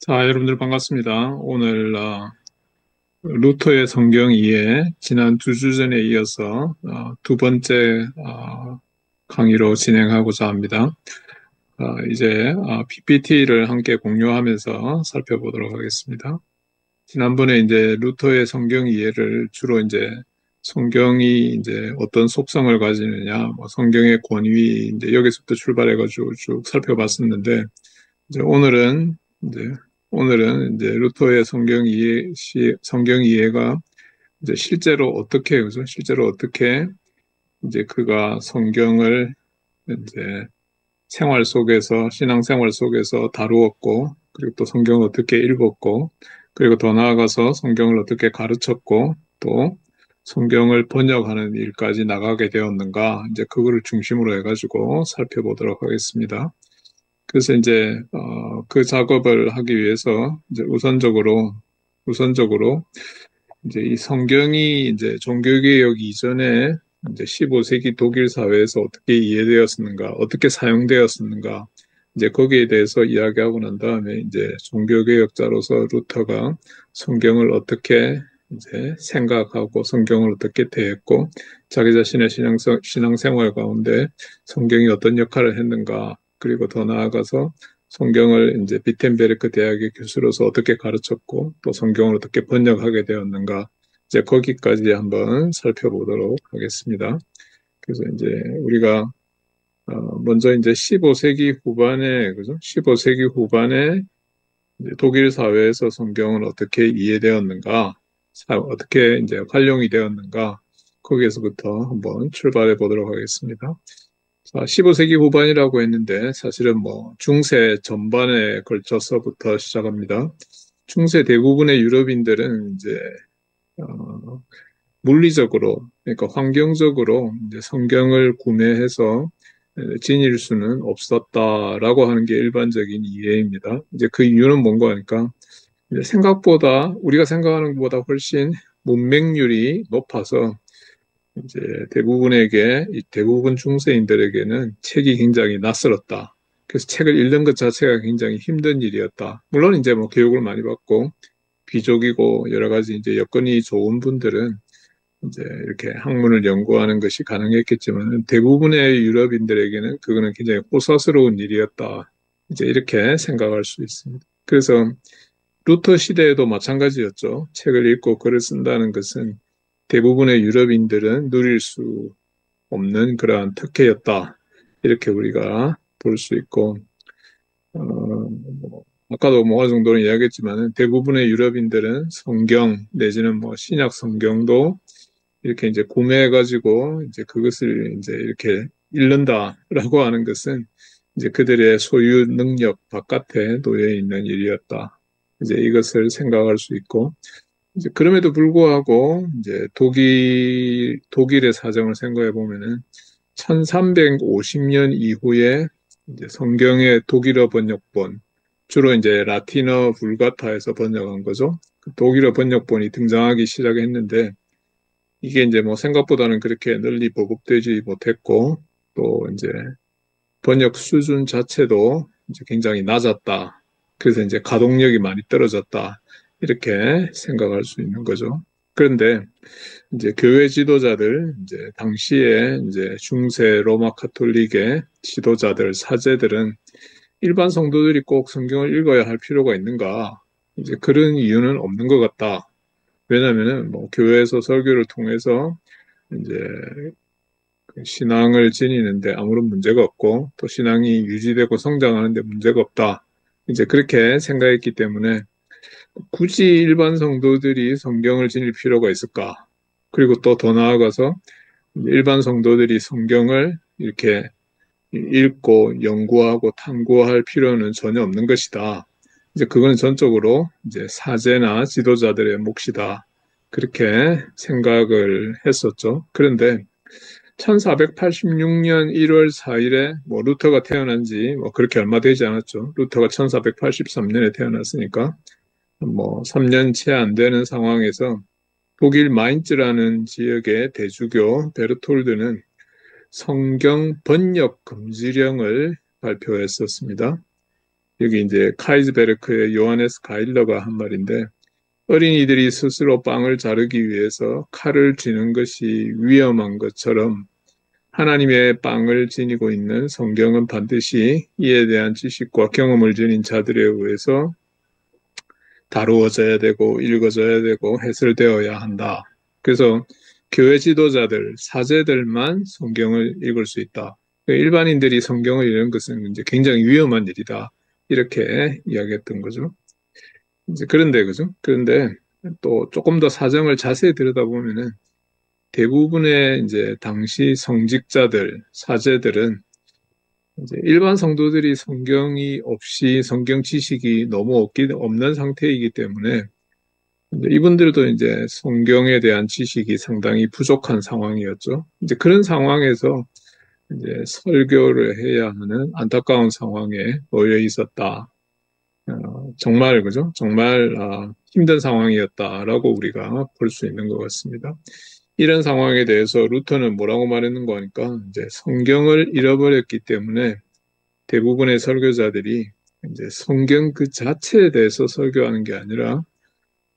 자, 여러분들 반갑습니다. 오늘 루터의 성경 이해 지난 두 주 전에 이어서 두 번째 강의로 진행하고자 합니다. 이제 PPT를 함께 공유하면서 살펴보도록 하겠습니다. 지난번에 이제 루터의 성경 이해를 주로 이제 성경이 이제 어떤 속성을 가지느냐, 뭐 성경의 권위 이제 여기서부터 출발해가지고 쭉 살펴봤었는데 이제 이제 오늘은 이제 루터의 성경 이해가 이제 실제로 어떻게 그죠? 실제로 어떻게 이제 그가 성경을 이제 신앙생활 속에서 다루었고, 그리고 또 성경을 어떻게 읽었고, 그리고 더 나아가서 성경을 어떻게 가르쳤고, 또 성경을 번역하는 일까지 나가게 되었는가, 이제 그거를 중심으로 해가지고 살펴보도록 하겠습니다. 그래서 이제 그 작업을 하기 위해서 이제 우선적으로 이제 이 성경이 이제 종교개혁 이전에 이제 15세기 독일 사회에서 어떻게 이해되었었는가, 어떻게 사용되었었는가, 이제 거기에 대해서 이야기하고 난 다음에 이제 종교개혁자로서 루터가 성경을 어떻게 이제 생각하고 성경을 어떻게 대했고 자기 자신의 신앙생활 가운데 성경이 어떤 역할을 했는가, 그리고 더 나아가서 성경을 이제 비텐베르크 대학의 교수로서 어떻게 가르쳤고 또 성경을 어떻게 번역하게 되었는가, 이제 거기까지 한번 살펴보도록 하겠습니다. 그래서 이제 우리가 먼저 이제 15세기 후반에 그죠? 15세기 후반에 이제 독일 사회에서 성경은 어떻게 이해되었는가, 어떻게 이제 활용이 되었는가, 거기에서부터 한번 출발해 보도록 하겠습니다. 자, 15세기 후반이라고 했는데 사실은 뭐 중세 전반에 걸쳐서부터 시작합니다. 중세 대부분의 유럽인들은 이제 어, 물리적으로, 그러니까 환경적으로 이제 성경을 구매해서 지닐 수는 없었다라고 하는 게 일반적인 이해입니다. 이제 그 이유는 뭔가 하니까 이제 생각보다 우리가 생각하는 것보다 훨씬 문맹률이 높아서 이제 대부분 중세인들에게는 책이 굉장히 낯설었다. 그래서 책을 읽는 것 자체가 굉장히 힘든 일이었다. 물론 이제 뭐 교육을 많이 받고 귀족이고 여러 가지 이제 여건이 좋은 분들은 이제 이렇게 학문을 연구하는 것이 가능했겠지만 대부분의 유럽인들에게는 그거는 굉장히 호사스러운 일이었다. 이제 이렇게 생각할 수 있습니다. 그래서 루터 시대에도 마찬가지였죠. 책을 읽고 글을 쓴다는 것은 대부분의 유럽인들은 누릴 수 없는 그러한 특혜였다. 이렇게 우리가 볼 수 있고, 아까도 뭐 어느 정도는 이야기했지만 대부분의 유럽인들은 성경 내지는 뭐 신약 성경도 이렇게 이제 구매해가지고 이제 그것을 이제 이렇게 읽는다라고 하는 것은 이제 그들의 소유 능력 바깥에 놓여 있는 일이었다. 이제 이것을 생각할 수 있고, 이제 그럼에도 불구하고 이제 독일의 사정을 생각해 보면은 1350년 이후에 이제 성경의 독일어 번역본, 주로 이제 라틴어 불가타에서 번역한 거죠. 그 독일어 번역본이 등장하기 시작했는데 이게 이제 뭐 생각보다는 그렇게 널리 보급되지 못했고 또 이제 번역 수준 자체도 이제 굉장히 낮았다. 그래서 이제 가동력이 많이 떨어졌다. 이렇게 생각할 수 있는 거죠. 그런데 이제 교회 지도자들, 이제 당시에 이제 중세 로마 카톨릭의 지도자들, 사제들은 일반 성도들이 꼭 성경을 읽어야 할 필요가 있는가? 이제 그런 이유는 없는 것 같다. 왜냐면은 뭐 교회에서 설교를 통해서 이제 신앙을 지니는데 아무런 문제가 없고 또 신앙이 유지되고 성장하는데 문제가 없다. 이제 그렇게 생각했기 때문에 굳이 일반 성도들이 성경을 지닐 필요가 있을까? 그리고 또 더 나아가서 일반 성도들이 성경을 이렇게 읽고 연구하고 탐구할 필요는 전혀 없는 것이다. 이제 그거는 전적으로 이제 사제나 지도자들의 몫이다. 그렇게 생각을 했었죠. 그런데 1486년 1월 4일에 뭐 루터가 태어난 지 뭐 그렇게 얼마 되지 않았죠. 루터가 1483년에 태어났으니까 뭐 3년 채 안 되는 상황에서 독일 마인츠라는 지역의 대주교 베르톨드는 성경 번역 금지령을 발표했었습니다. 여기 이제 카이즈베르크의 요하네스 가일러가 한 말인데, 어린이들이 스스로 빵을 자르기 위해서 칼을 쥐는 것이 위험한 것처럼 하나님의 빵을 지니고 있는 성경은 반드시 이에 대한 지식과 경험을 지닌 자들에 의해서 다루어져야 되고 읽어져야 되고 해설되어야 한다. 그래서 교회 지도자들, 사제들만 성경을 읽을 수 있다. 일반인들이 성경을 읽는 것은 이제 굉장히 위험한 일이다. 이렇게 이야기했던 거죠. 이제 그런데, 그죠? 그런데 또 조금 더 사정을 자세히 들여다보면은 대부분의 이제 당시 성직자들, 사제들은 이제 일반 성도들이 성경이 없이 성경 지식이 너무 없는 상태이기 때문에 이분들도 이제 성경에 대한 지식이 상당히 부족한 상황이었죠. 이제 그런 상황에서 이제 설교를 해야 하는 안타까운 상황에 놓여 있었다. 정말 그죠? 정말 힘든 상황이었다라고 우리가 볼 수 있는 것 같습니다. 이런 상황에 대해서 루터는 뭐라고 말했는가 하니까 이제 성경을 잃어버렸기 때문에 대부분의 설교자들이 이제 성경 그 자체에 대해서 설교하는 게 아니라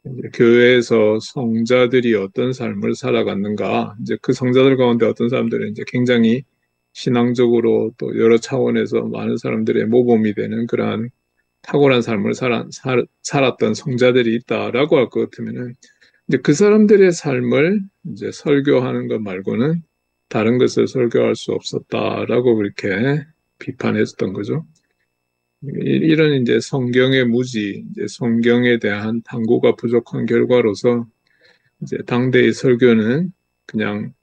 이제 교회에서 성자들이 어떤 삶을 살아갔는가, 이제 그 성자들 가운데 어떤 사람들은 이제 굉장히 신앙적으로 또 여러 차원에서 많은 사람들의 모범이 되는 그러한 탁월한 삶을 살았던 성자들이 있다라고 할 것 같으면은 이제 그 사람들의 삶을 이제 설교하는 것 말고는 다른 것을 설교할 수 없었다라고 그렇게 비판했었던 거죠. 이런 이제 성경의 무지, 이제 성경에 대한 탐구가 부족한 결과로서 이제 당대의 설교는 그냥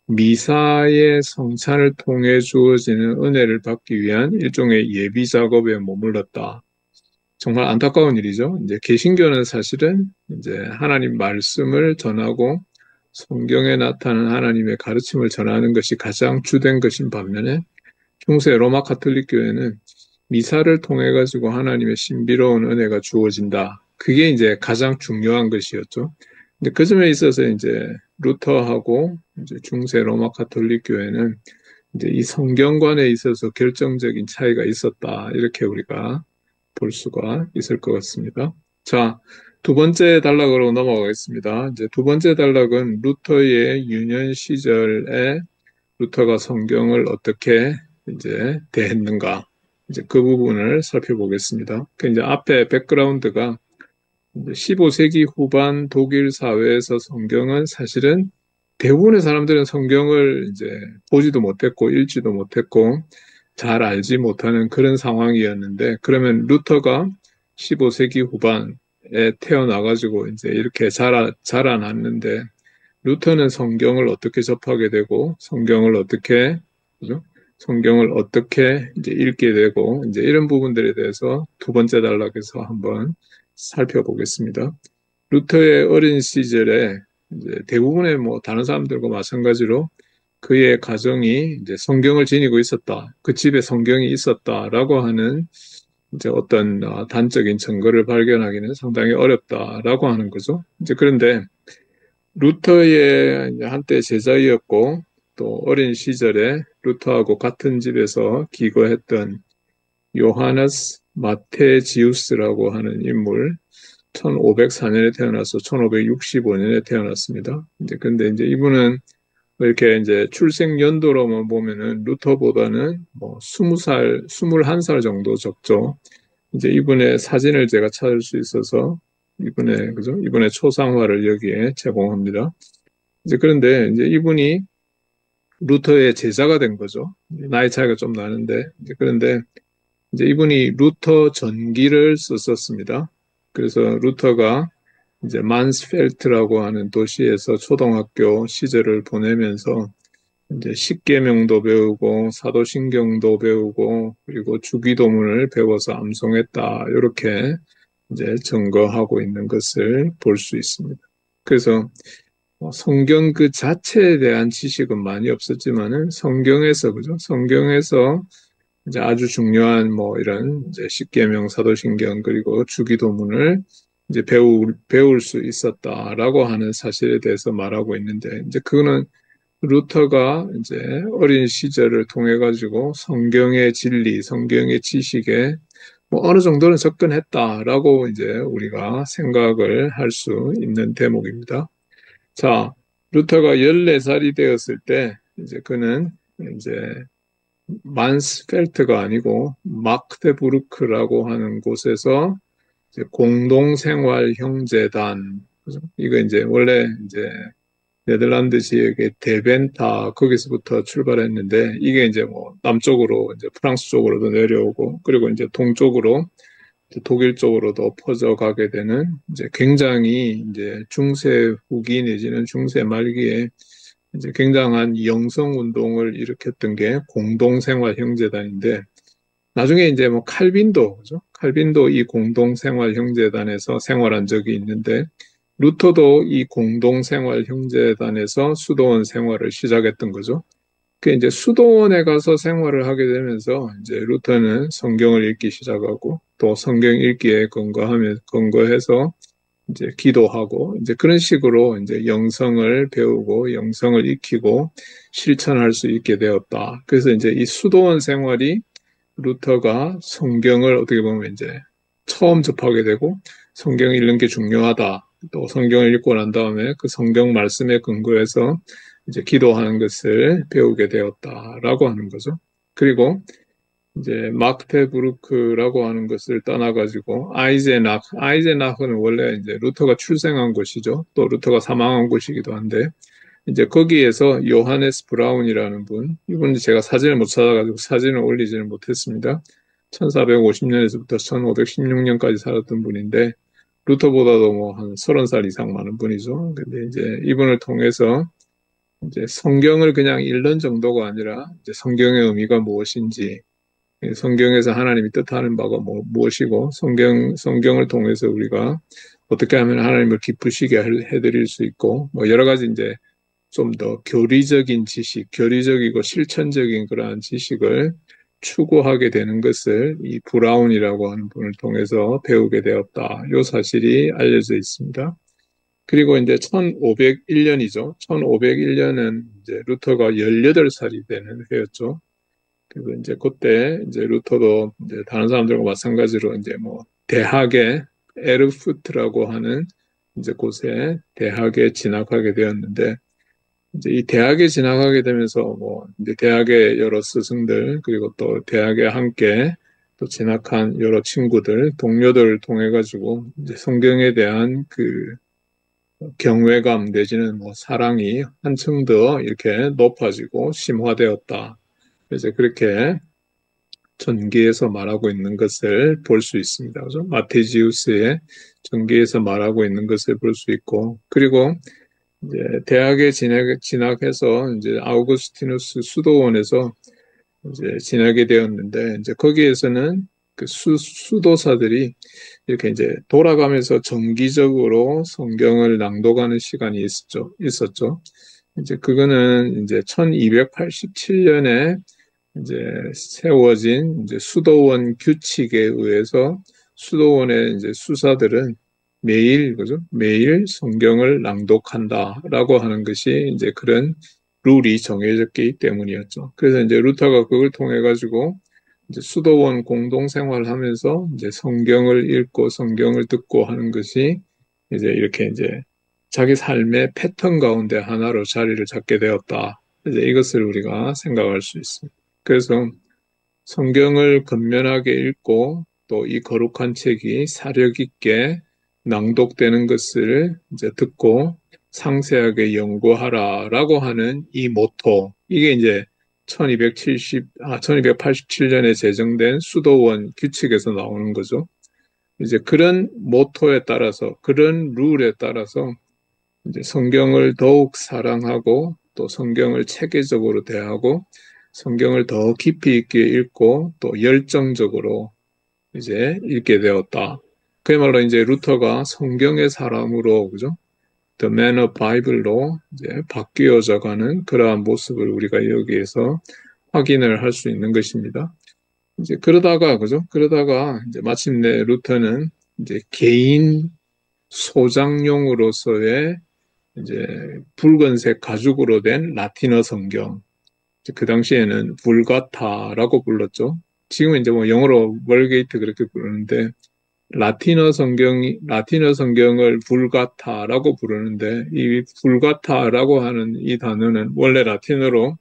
미사의 성찬을 통해 주어지는 은혜를 받기 위한 일종의 예비 작업에 머물렀다. 정말 안타까운 일이죠. 이제 개신교는 사실은 이제 하나님 말씀을 전하고 성경에 나타난 하나님의 가르침을 전하는 것이 가장 주된 것인 반면에 중세 로마 가톨릭 교회는 미사를 통해 가지고 하나님의 신비로운 은혜가 주어진다. 그게 이제 가장 중요한 것이었죠. 근데 그 점에 있어서 이제 루터하고 이제 중세 로마 가톨릭 교회는 이제 이 성경관에 있어서 결정적인 차이가 있었다. 이렇게 우리가 볼 수가 있을 것 같습니다. 자, 두 번째 단락으로 넘어가겠습니다. 이제 두 번째 단락은 루터의 유년 시절에 루터가 성경을 어떻게 이제 대했는가. 이제 그 부분을 살펴보겠습니다. 그 이제 앞에 백그라운드가 15세기 후반 독일 사회에서 성경은 사실은 대부분의 사람들은 성경을 이제 보지도 못했고 읽지도 못했고 잘 알지 못하는 그런 상황이었는데, 그러면 루터가 15세기 후반에 태어나가지고 이제 이렇게 자라났는데, 루터는 성경을 어떻게 접하게 되고, 성경을 어떻게, 그죠? 성경을 어떻게 이제 읽게 되고, 이제 이런 부분들에 대해서 두 번째 단락에서 한번 살펴보겠습니다. 루터의 어린 시절에 이제 대부분의 뭐 다른 사람들과 마찬가지로 그의 가정이 이제 성경을 지니고 있었다. 그 집에 성경이 있었다라고 하는 이제 어떤 단적인 증거를 발견하기는 상당히 어렵다라고 하는 거죠. 이제 그런데 루터의 한때 제자이었고 또 어린 시절에 루터하고 같은 집에서 기거했던 요하네스 마테지우스라고 하는 인물, 1504년에 태어나서 1565년에 태어났습니다. 이제 근데 이제 이분은 이렇게 이제 출생 연도로만 보면은 루터보다는 뭐 20살, 21살 정도 적죠. 이제 이분의 사진을 제가 찾을 수 있어서 그죠? 이분의 초상화를 여기에 제공합니다. 이제 그런데 이제 이분이 루터의 제자가 된 거죠. 나이 차이가 좀 나는데, 이제 그런데 이제 이분이 루터 전기를 썼었습니다. 그래서 루터가 이제 만스펠트라고 하는 도시에서 초등학교 시절을 보내면서 이제 십계명도 배우고 사도신경도 배우고 그리고 주기도문을 배워서 암송했다. 이렇게 이제 증거하고 있는 것을 볼 수 있습니다. 그래서 성경 그 자체에 대한 지식은 많이 없었지만은 성경에서 그죠? 성경에서 이제 아주 중요한 뭐 이런 이제 십계명, 사도신경 그리고 주기도문을 이제 배울 수 있었다라고 하는 사실에 대해서 말하고 있는데, 이제 그거는 루터가 이제 어린 시절을 통해 가지고 성경의 진리, 성경의 지식에 뭐 어느 정도는 접근했다라고 이제 우리가 생각을 할 수 있는 대목입니다. 자, 루터가 14살이 되었을 때 이제 그는 이제 만스펠트가 아니고 막테부르크라고 하는 곳에서 이제 공동생활형제단, 그죠? 이거 이제 원래 이제 네덜란드 지역의 데벤타 거기서부터 출발했는데 이게 이제 뭐 남쪽으로 이제 프랑스 쪽으로도 내려오고 그리고 이제 동쪽으로 이제 독일 쪽으로도 퍼져가게 되는 이제 굉장히 이제 중세 후기 내지는 중세 말기에 이제 굉장한 영성 운동을 일으켰던 게 공동생활 형제단인데 나중에 이제 뭐 칼빈도 그죠? 칼빈도 이 공동생활 형제단에서 생활한 적이 있는데 루터도 이 공동생활 형제단에서 수도원 생활을 시작했던 거죠. 그 이제 수도원에 가서 생활을 하게 되면서 이제 루터는 성경을 읽기 시작하고 또 성경 읽기에 근거해서 이제 기도하고 이제 그런 식으로 이제 영성을 배우고 영성을 익히고 실천할 수 있게 되었다. 그래서 이제 이 수도원 생활이 루터가 성경을 어떻게 보면 이제 처음 접하게 되고 성경 읽는 게 중요하다. 또 성경을 읽고 난 다음에 그 성경 말씀에 근거해서 이제 기도하는 것을 배우게 되었다라고 하는 거죠. 그리고 이제 막테부르크라고 하는 것을 떠나가지고 아이제나흐는 원래 이제 루터가 출생한 곳이죠. 또 루터가 사망한 곳이기도 한데 이제 거기에서 요하네스 브라운이라는 분, 이분은 제가 사진을 못 찾아가지고 사진을 올리지는 못했습니다. 1450년에서부터 1516년까지 살았던 분인데 루터보다도 뭐 한 30살 이상 많은 분이죠. 근데 이제 이분을 통해서 이제 성경을 그냥 읽는 정도가 아니라 이제 성경의 의미가 무엇인지, 성경에서 하나님이 뜻하는 바가 무엇이고, 성경을 통해서 우리가 어떻게 하면 하나님을 기쁘시게 해드릴 수 있고, 뭐 여러 가지 이제 좀 더 교리적인 지식, 교리적이고 실천적인 그러한 지식을 추구하게 되는 것을 이 브라운이라고 하는 분을 통해서 배우게 되었다. 이 사실이 알려져 있습니다. 그리고 이제 1501년이죠. 1501년은 이제 루터가 18살이 되는 해였죠. 그래서 이제 그때 이제 루터도 이제 다른 사람들과 마찬가지로 이제 뭐 대학에 에르푸트라고 하는 이제 곳에 대학에 진학하게 되었는데 이제 이 대학에 진학하게 되면서 뭐 이제 대학의 여러 스승들 그리고 또 대학에 함께 또 진학한 여러 친구들, 동료들을 통해 가지고 이제 성경에 대한 그 경외감 내지는 뭐 사랑이 한층 더 이렇게 높아지고 심화되었다. 그래서 그렇게 전기에서 말하고 있는 것을 볼 수 있습니다. 그죠? 마테지우스의 전기에서 말하고 있는 것을 볼 수 있고, 그리고 이제 대학에 진학해서 이제 아우구스티누스 수도원에서 이제 지나게 되었는데, 이제 거기에서는 그 수도사들이 이렇게 이제 돌아가면서 정기적으로 성경을 낭독하는 시간이 있었죠. 이제 그거는 이제 1287년에 이제 세워진 이제 수도원 규칙에 의해서 수도원의 이제 수사들은 매일, 그죠? 매일 성경을 낭독한다라고 하는 것이 이제 그런 룰이 정해졌기 때문이었죠. 그래서 이제 루터가 그걸 통해 가지고 이제 수도원 공동 생활하면서 이제 성경을 읽고 성경을 듣고 하는 것이 이제 이렇게 이제 자기 삶의 패턴 가운데 하나로 자리를 잡게 되었다. 이제 이것을 우리가 생각할 수 있습니다. 그래서 성경을 근면하게 읽고 또 이 거룩한 책이 사력 있게 낭독되는 것을 이제 듣고 상세하게 연구하라라고 하는 이 모토, 이게 이제 1287년에 제정된 수도원 규칙에서 나오는 거죠. 이제 그런 모토에 따라서, 그런 룰에 따라서 이제 성경을 더욱 사랑하고 또 성경을 체계적으로 대하고 성경을 더 깊이 있게 읽고 또 열정적으로 이제 읽게 되었다. 그야말로 이제 루터가 성경의 사람으로, 그죠? The Man of Bible로 이제 바뀌어져 가는 그러한 모습을 우리가 여기에서 확인을 할 수 있는 것입니다. 이제 그러다가, 그죠? 그러다가 이제 마침내 루터는 이제 개인 소장용으로서의 이제 붉은색 가죽으로 된 라틴어 성경, 그 당시에는 불가타라고 불렀죠. 지금은 이제 뭐 영어로 월게이트 그렇게 부르는데, 라틴어 성경을 불가타라고 부르는데, 이 불가타라고 하는 이 단어는 원래 라틴어로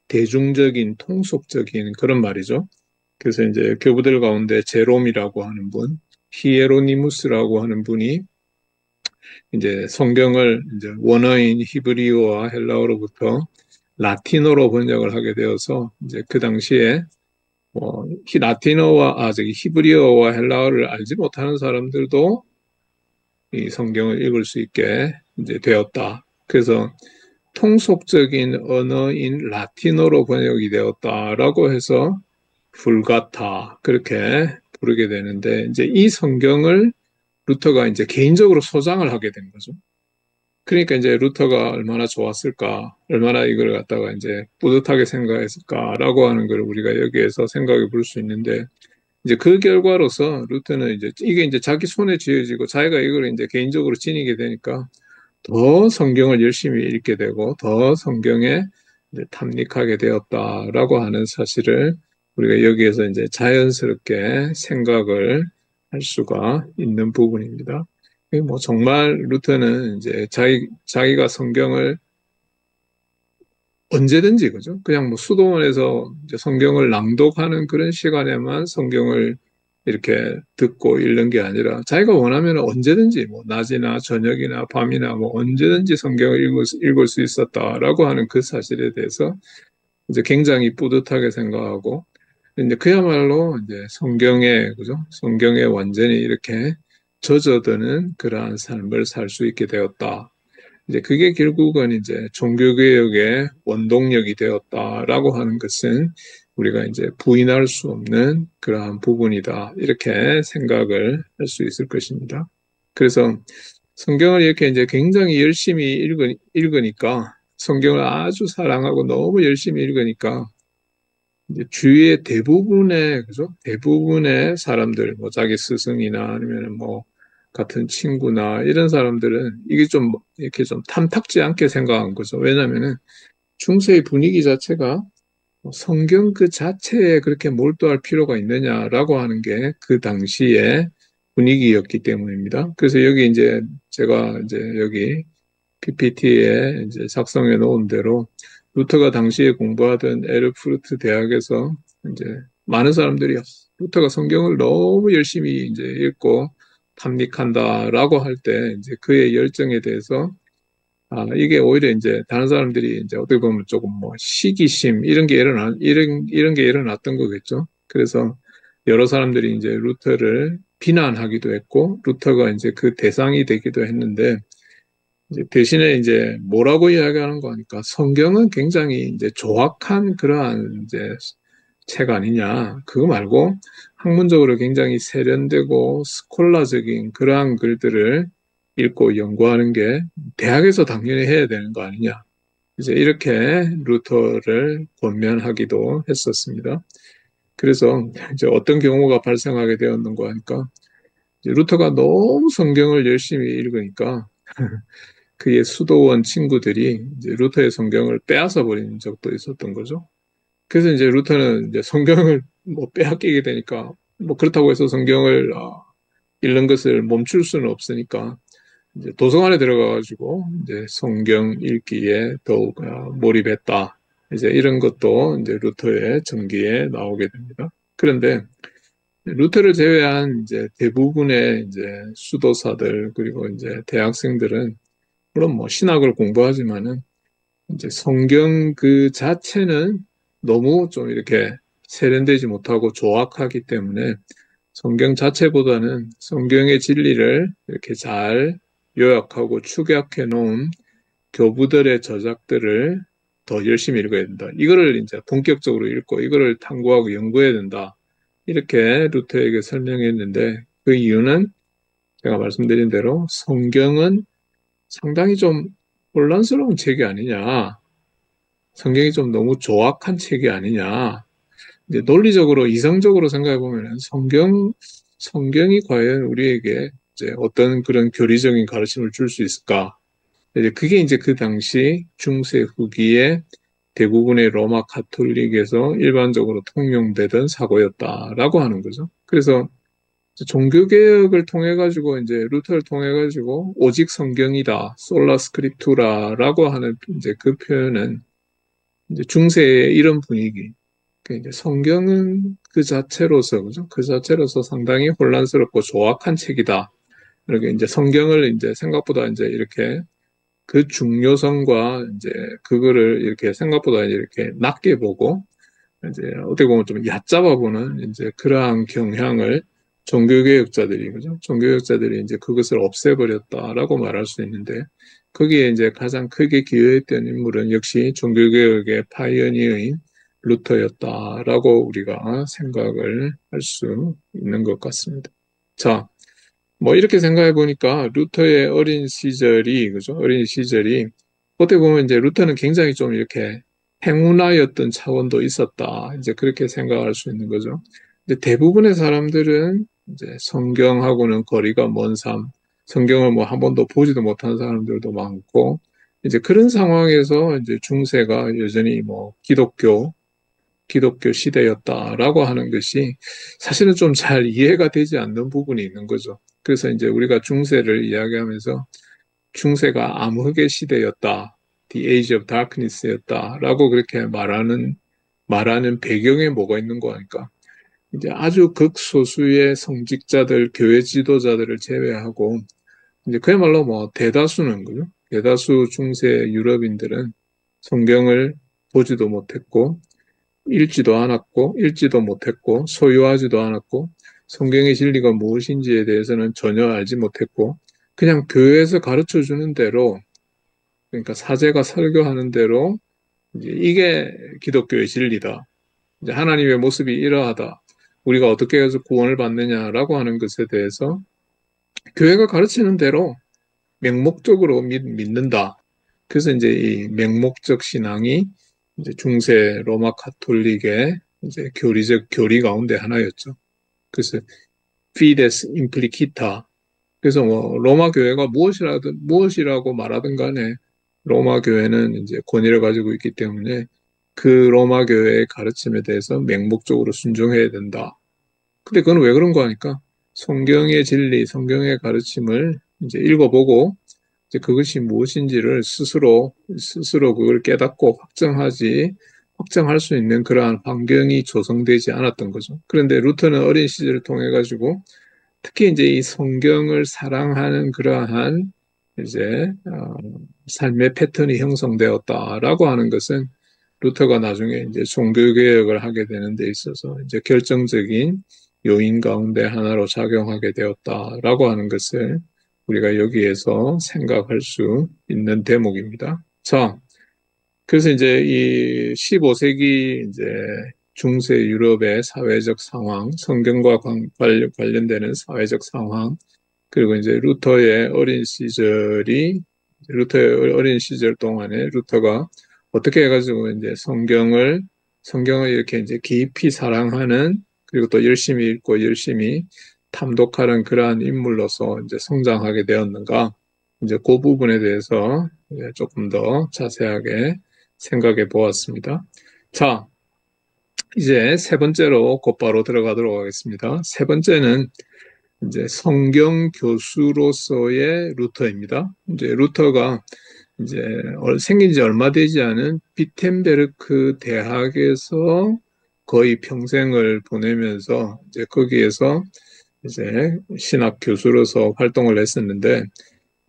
대중적인, 통속적인 그런 말이죠. 그래서 이제 교부들 가운데 제롬이라고 하는 분, 히에로니무스라고 하는 분이 이제 성경을 이제 원어인 히브리어와 헬라어로부터 라틴어로 번역을 하게 되어서 이제 그 당시에 히브리어와 헬라어를 알지 못하는 사람들도 이 성경을 읽을 수 있게 이제 되었다. 그래서 통속적인 언어인 라틴어로 번역이 되었다라고 해서 불가타 그렇게 부르게 되는데 이제 이 성경을 루터가 이제 개인적으로 소장을 하게 된 거죠. 그러니까 이제 루터가 얼마나 좋았을까, 얼마나 이걸 갖다가 이제 뿌듯하게 생각했을까라고 하는 걸 우리가 여기에서 생각해 볼 수 있는데, 이제 그 결과로서 루터는 이제 이게 이제 자기 손에 쥐어지고 자기가 이걸 이제 개인적으로 지니게 되니까 더 성경을 열심히 읽게 되고 더 성경에 이제 탐닉하게 되었다라고 하는 사실을 우리가 여기에서 이제 자연스럽게 생각을 할 수가 있는 부분입니다. 뭐 정말 루터는 이제 자기가 성경을 언제든지 그죠? 그냥 뭐 수도원에서 이제 성경을 낭독하는 그런 시간에만 성경을 이렇게 듣고 읽는 게 아니라 자기가 원하면 언제든지 뭐 낮이나 저녁이나 밤이나 뭐 언제든지 성경을 읽을 수 있었다라고 하는 그 사실에 대해서 이제 굉장히 뿌듯하게 생각하고 이제 그야말로 이제 성경에 그죠? 성경에 완전히 이렇게 젖어드는 그러한 삶을 살 수 있게 되었다. 이제 그게 결국은 이제 종교개혁의 원동력이 되었다라고 하는 것은 우리가 이제 부인할 수 없는 그러한 부분이다. 이렇게 생각을 할 수 있을 것입니다. 그래서 성경을 이렇게 이제 굉장히 열심히 읽으니까 성경을 아주 사랑하고 너무 열심히 읽으니까 이제 주위의 대부분의 그죠? 대부분의 사람들, 뭐 자기 스승이나 아니면 뭐 같은 친구나 이런 사람들은 이게 좀 이렇게 좀 탐탁지 않게 생각한 거죠. 왜냐면은 중세의 분위기 자체가 성경 그 자체에 그렇게 몰두할 필요가 있느냐라고 하는 게 그 당시의 분위기였기 때문입니다. 그래서 여기 이제 제가 이제 여기 PPT에 이제 작성해 놓은 대로 루터가 당시에 공부하던 에르푸르트 대학에서 이제 많은 사람들이 루터가 성경을 너무 열심히 이제 읽고 탐닉한다라고 할 때 이제 그의 열정에 대해서 이게 오히려 이제 다른 사람들이 이제 어떻게 보면 조금 뭐 시기심 이런 게 일어났던 거겠죠. 그래서 여러 사람들이 이제 루터를 비난하기도 했고 루터가 이제 그 대상이 되기도 했는데 이제 대신에 이제 뭐라고 이야기하는 거니까 성경은 굉장히 이제 조악한 그러한 이제 책 아니냐. 그거 말고 학문적으로 굉장히 세련되고 스콜라적인 그러한 글들을 읽고 연구하는 게 대학에서 당연히 해야 되는 거 아니냐. 이제 이렇게 루터를 권면하기도 했었습니다. 그래서 이제 어떤 경우가 발생하게 되었는가 하니까 루터가 너무 성경을 열심히 읽으니까 그의 수도원 친구들이 이제 루터의 성경을 빼앗아 버린 적도 있었던 거죠. 그래서 이제 루터는 이제 성경을 뭐 빼앗기게 되니까 뭐 그렇다고 해서 성경을 읽는 것을 멈출 수는 없으니까 이제 도서관에 들어가가지고 이제 성경 읽기에 더욱 몰입했다. 이제 이런 것도 이제 루터의 전기에 나오게 됩니다. 그런데 루터를 제외한 이제 대부분의 이제 수도사들 그리고 이제 대학생들은 물론 뭐 신학을 공부하지만은 이제 성경 그 자체는 너무 좀 이렇게 세련되지 못하고 조악하기 때문에 성경 자체보다는 성경의 진리를 이렇게 잘 요약하고 축약해 놓은 교부들의 저작들을 더 열심히 읽어야 된다. 이거를 이제 본격적으로 읽고 이거를 탐구하고 연구해야 된다. 이렇게 루터에게 설명했는데 그 이유는 제가 말씀드린 대로 성경은 상당히 좀 혼란스러운 책이 아니냐. 성경이 좀 너무 조악한 책이 아니냐. 이제 논리적으로, 이성적으로 생각해 보면 성경이 과연 우리에게 이제 어떤 그런 교리적인 가르침을 줄 수 있을까? 이제 그게 이제 그 당시 중세 후기에 대부분의 로마 가톨릭에서 일반적으로 통용되던 사고였다라고 하는 거죠. 그래서 종교개혁을 통해 가지고 이제 루터를 통해 가지고 오직 성경이다, 솔라 스크립투라라고 하는 이제 그 표현은 이제 중세의 이런 분위기. 이제 성경은 그 자체로서 그죠? 그 자체로서 상당히 혼란스럽고 조악한 책이다. 이렇게 이제 성경을 이제 생각보다 이제 이렇게 그 중요성과 이제 그거를 이렇게 생각보다 이렇게 낮게 보고 이제 어떻게 보면 좀 얕잡아 보는 이제 그러한 경향을 종교개혁자들이 그죠? 종교개혁자들이 이제 그것을 없애버렸다라고 말할 수 있는데 거기에 이제 가장 크게 기여했던 인물은 역시 종교개혁의 파이어니어인 루터였다라고 우리가 생각을 할 수 있는 것 같습니다. 자, 뭐 이렇게 생각해 보니까 루터의 어린 시절이 그죠? 어린 시절이 어떻게 보면 이제 루터는 굉장히 좀 이렇게 행운아였던 차원도 있었다. 이제 그렇게 생각할 수 있는 거죠. 이제 대부분의 사람들은 이제 성경하고는 거리가 먼 삶, 성경을 뭐 한 번도 보지도 못한 사람들도 많고, 이제 그런 상황에서 이제 중세가 여전히 뭐 기독교 시대였다라고 하는 것이 사실은 좀 잘 이해가 되지 않는 부분이 있는 거죠. 그래서 이제 우리가 중세를 이야기하면서 중세가 암흑의 시대였다. The Age of Darkness였다라고 그렇게 말하는 배경에 뭐가 있는 거니까. 이제 아주 극소수의 성직자들, 교회 지도자들을 제외하고, 이제 그야말로 뭐 대다수는, 그죠? 대다수 중세 유럽인들은 성경을 보지도 못했고, 읽지도 못했고, 소유하지도 않았고, 성경의 진리가 무엇인지에 대해서는 전혀 알지 못했고, 그냥 교회에서 가르쳐 주는 대로, 그러니까 사제가 설교하는 대로, 이제 이게 기독교의 진리다. 이제 하나님의 모습이 이러하다. 우리가 어떻게 해서 구원을 받느냐라고 하는 것에 대해서 교회가 가르치는 대로 맹목적으로 믿는다. 그래서 이제 이 맹목적 신앙이 이제 중세 로마 카톨릭의 이제 교리 가운데 하나였죠. 그래서 fides implicita. 그래서 뭐 로마 교회가 무엇이라고 말하든 간에 로마 교회는 이제 권위를 가지고 있기 때문에 그 로마 교회의 가르침에 대해서 맹목적으로 순종해야 된다. 근데 그건 왜 그런 거 하니까 성경의 진리, 성경의 가르침을 이제 읽어보고 이제 그것이 무엇인지를 스스로 그걸 깨닫고 확정할 수 있는 그러한 환경이 조성되지 않았던 거죠. 그런데 루터는 어린 시절을 통해 가지고 특히 이제 이 성경을 사랑하는 그러한 이제 삶의 패턴이 형성되었다라고 하는 것은 루터가 나중에 이제 종교개혁을 하게 되는 데 있어서 이제 결정적인 요인 가운데 하나로 작용하게 되었다라고 하는 것을 우리가 여기에서 생각할 수 있는 대목입니다. 자, 그래서 이제 이 15세기 이제 중세 유럽의 사회적 상황, 성경과 관련되는 사회적 상황, 그리고 이제 루터의 어린 시절 동안에 루터가 어떻게 해가지고 이제 성경을 이렇게 이제 깊이 사랑하는, 그리고 또 열심히 읽고 열심히 탐독하는 그러한 인물로서 이제 성장하게 되었는가, 이제 그 부분에 대해서 조금 더 자세하게 생각해 보았습니다. 자, 이제 세 번째로 곧바로 들어가도록 하겠습니다. 세 번째는 이제 성경 교수로서의 루터입니다. 이제 루터가 이제 생긴 지 얼마 되지 않은 비텐베르크 대학에서 거의 평생을 보내면서 이제 거기에서 이제 신학 교수로서 활동을 했었는데,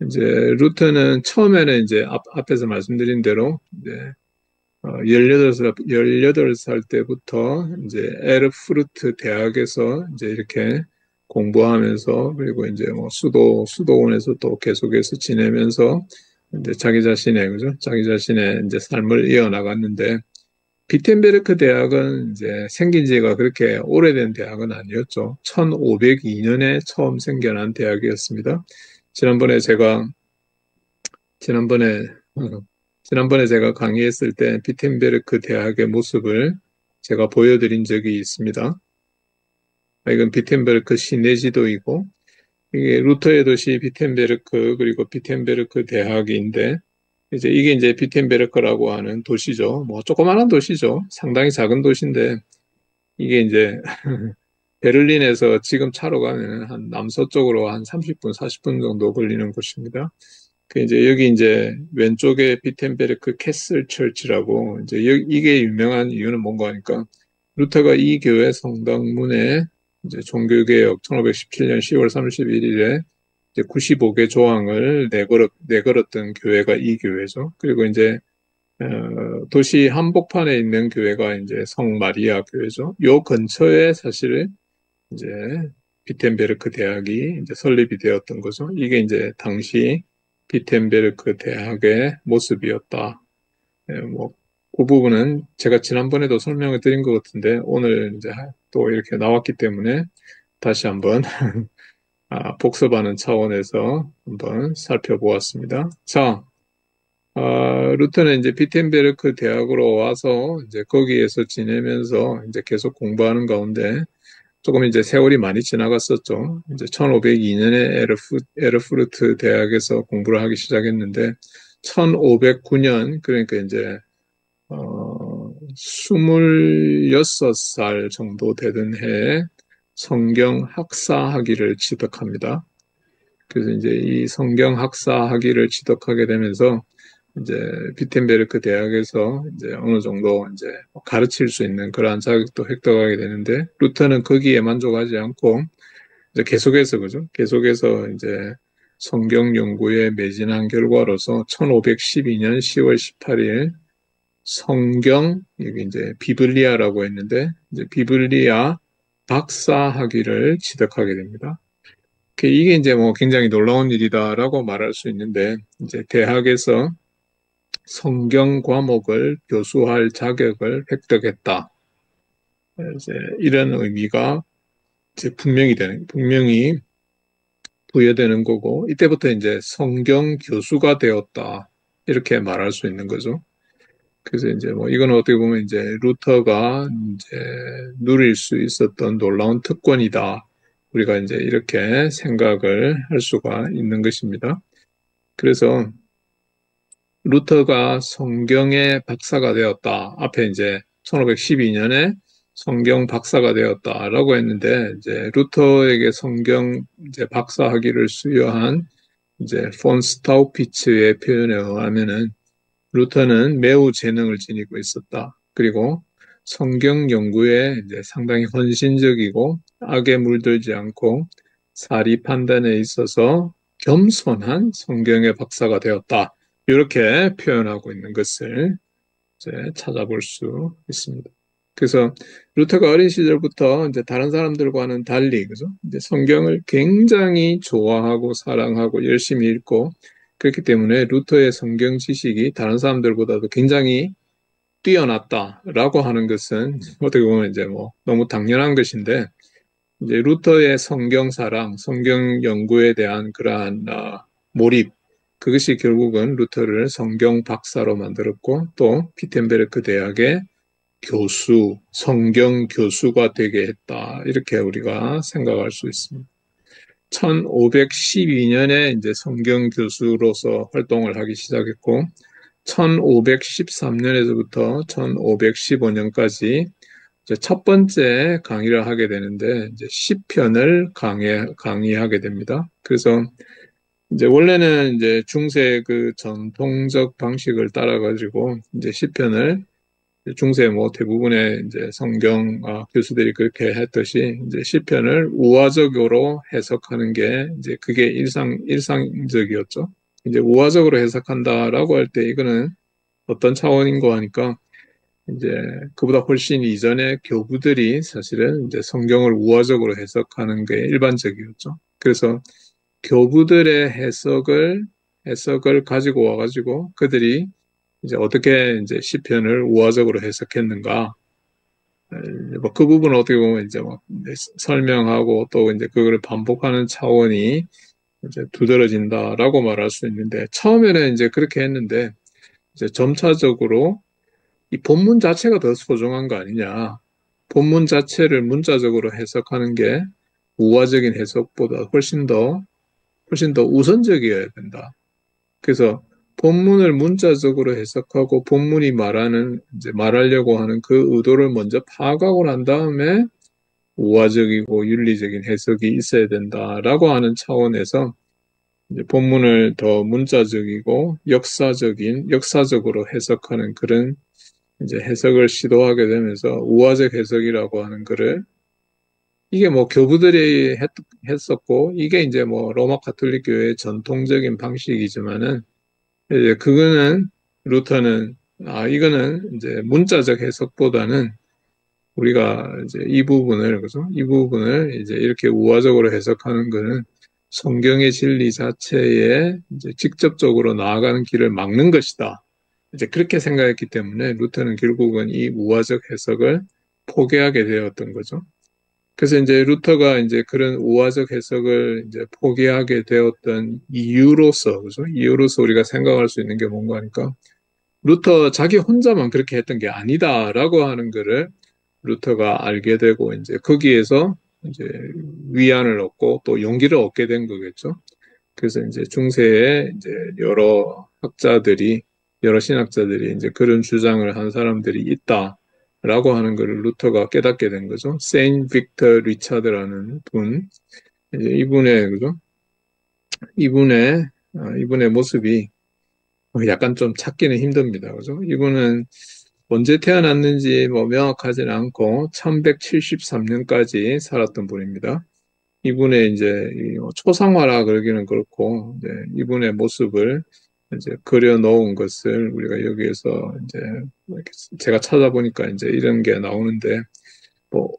이제 루터는 처음에는 이제 앞에서 말씀드린 대로 이제 18살 때부터 이제 에르푸르트 대학에서 이제 이렇게 공부하면서, 그리고 이제 뭐 수도원에서 또 계속해서 지내면서 이제 자기 자신의 이제 삶을 이어나갔는데, 비텐베르크 대학은 이제 생긴 지가 그렇게 오래된 대학은 아니었죠. 1502년에 처음 생겨난 대학이었습니다. 지난번에 제가 지난번에 어, 지난번에 제가 강의했을 때 비텐베르크 대학의 모습을 제가 보여드린 적이 있습니다. 이건 비텐베르크 시내지도이고, 이게 루터의 도시 비텐베르크, 그리고 비텐베르크 대학인데, 이제 이게 이제 비텐베르크라고 하는 도시죠. 뭐 조그마한 도시죠. 상당히 작은 도시인데 이게 이제 베를린에서 지금 차로 가면 한 남서쪽으로 한 30분, 40분 정도 걸리는 곳입니다. 그 이제 여기 이제 왼쪽에 비텐베르크 캐슬 철치라고 이제 이게 유명한 이유는 뭔가 하니까 루터가 이 교회 성당문에 이제 종교개혁 1517년 10월 31일에 이제 95개 조항을 내걸었던 교회가 이 교회죠. 그리고 이제 도시 한복판에 있는 교회가 이제 성마리아 교회죠. 요 근처에 사실 이제 비텐베르크 대학이 이제 설립이 되었던 거죠. 이게 이제 당시 비텐베르크 대학의 모습이었다. 뭐, 그 부분은 제가 지난번에도 설명을 드린 것 같은데, 오늘 이제 또 이렇게 나왔기 때문에 다시 한번 복습하는 차원에서 한번 살펴보았습니다. 자, 루터는 이제 비텐베르크 대학으로 와서 이제 거기에서 지내면서 이제 계속 공부하는 가운데 조금 이제 세월이 많이 지나갔었죠. 이제 1502년에 에르푸르트 대학에서 공부를 하기 시작했는데 1509년 그러니까 이제 26살 정도 되던 해에 성경 학사 학위를 취득합니다. 그래서 이제 이 성경 학사 학위를 취득하게 되면서 이제 비텐베르크 대학에서 이제 어느 정도 이제 가르칠 수 있는 그러한 자격도 획득하게 되는데 루터는 거기에 만족하지 않고 이제 계속해서 그죠? 계속해서 이제 성경 연구에 매진한 결과로서 1512년 10월 18일 성경 여기 이제 비블리아라고 했는데 이제 비블리아 박사 학위를 취득하게 됩니다. 이게 이제 뭐 굉장히 놀라운 일이다라고 말할 수 있는데 이제 대학에서 성경 과목을 교수할 자격을 획득했다. 이제 이런 의미가 이제 분명히 부여되는 거고, 이때부터 이제 성경 교수가 되었다. 이렇게 말할 수 있는 거죠. 그래서 이제 뭐 이건 어떻게 보면 이제 루터가 이제 누릴 수 있었던 놀라운 특권이다. 우리가 이제 이렇게 생각을 할 수가 있는 것입니다. 그래서 루터가 성경의 박사가 되었다. 앞에 이제 1512년에 성경 박사가 되었다라고 했는데 이제 루터에게 성경 이제 박사 학위를 수여한 이제 폰 스타우피츠의 표현에 의하면은 루터는 매우 재능을 지니고 있었다. 그리고 성경 연구에 이제 상당히 헌신적이고 악에 물들지 않고 사리 판단에 있어서 겸손한 성경의 박사가 되었다. 이렇게 표현하고 있는 것을 이제 찾아볼 수 있습니다. 그래서 루터가 어린 시절부터 이제 다른 사람들과는 달리, 그죠? 이제 성경을 굉장히 좋아하고 사랑하고 열심히 읽고 그렇기 때문에 루터의 성경 지식이 다른 사람들보다도 굉장히 뛰어났다라고 하는 것은 어떻게 보면 이제 뭐 너무 당연한 것인데 이제 루터의 성경 사랑, 성경 연구에 대한 그러한 몰입, 그것이 결국은 루터를 성경 박사로 만들었고 또 비텐베르크 대학의 교수, 성경 교수가 되게 했다. 이렇게 우리가 생각할 수 있습니다. 1512년에 이제 성경 교수로서 활동을 하기 시작했고 1513년에서부터 1515년까지 첫 번째 강의를 하게 되는데 이제 시편을 강의하게 됩니다. 그래서 이제 원래는 이제 중세 그 전통적 방식을 따라가지고 이제 시편을 중세 뭐 대부분의 이제 성경 교수들이 그렇게 했듯이 이제 시편을 우화적으로 해석하는 게 이제 그게 일상적이었죠. 이제 우화적으로 해석한다라고 할 때 이거는 어떤 차원인가 하니까 이제 그보다 훨씬 이전에 교부들이 사실은 이제 성경을 우화적으로 해석하는 게 일반적이었죠. 그래서 교부들의 해석을 가지고 와가지고 그들이 이제 어떻게 이제 시편을 우화적으로 해석했는가. 뭐 그 부분은 어떻게 보면 이제 뭐 설명하고 또 이제 그거를 반복하는 차원이 이제 두드러진다라고 말할 수 있는데 처음에는 이제 그렇게 했는데 이제 점차적으로 이 본문 자체가 더 소중한 거 아니냐. 본문 자체를 문자적으로 해석하는 게 우화적인 해석보다 훨씬 더 우선적이어야 된다. 그래서 본문을 문자적으로 해석하고 본문이 말하려고 하는 그 의도를 먼저 파악하고 난 다음에 우화적이고 윤리적인 해석이 있어야 된다라고 하는 차원에서 이제 본문을 더 문자적이고 역사적으로 해석하는 그런 이제 해석을 시도하게 되면서 우화적 해석이라고 하는 거를 이게 뭐 교부들이 했었고 이게 이제 뭐 로마 가톨릭 교회의 전통적인 방식이지만은 이제 그거는 루터는 이거는 이제 문자적 해석보다는 우리가 이제 이 부분을 그죠? 이 부분을 이제 이렇게 우화적으로 해석하는 거는 성경의 진리 자체에 이제 직접적으로 나아가는 길을 막는 것이다. 이제 그렇게 생각했기 때문에 루터는 결국은 이 우화적 해석을 포기하게 되었던 거죠. 그래서 이제 루터가 이제 그런 우화적 해석을 이제 포기하게 되었던 이유로서, 그죠? 이유로서 우리가 생각할 수 있는 게 뭔가 하니까 루터 자기 혼자만 그렇게 했던 게 아니다라고 하는 거를 루터가 알게 되고 이제 거기에서 이제 위안을 얻고 또 용기를 얻게 된 거겠죠. 그래서 이제 중세에 이제 여러 신학자들이 이제 그런 주장을 한 사람들이 있다라고 하는 것을 루터가 깨닫게 된 거죠. 세인 빅터 리차드라는 분, 이제 이분의 그죠? 이분의 모습이 약간 좀 찾기는 힘듭니다. 그죠? 이분은 언제 태어났는지 뭐 명확하지는 않고 1173년까지 살았던 분입니다. 이분의 이제 초상화라 그러기는 그렇고 이제 이분의 모습을 이제 그려놓은 것을 우리가 여기에서 이제 제가 찾아보니까 이제 이런 게 나오는데 뭐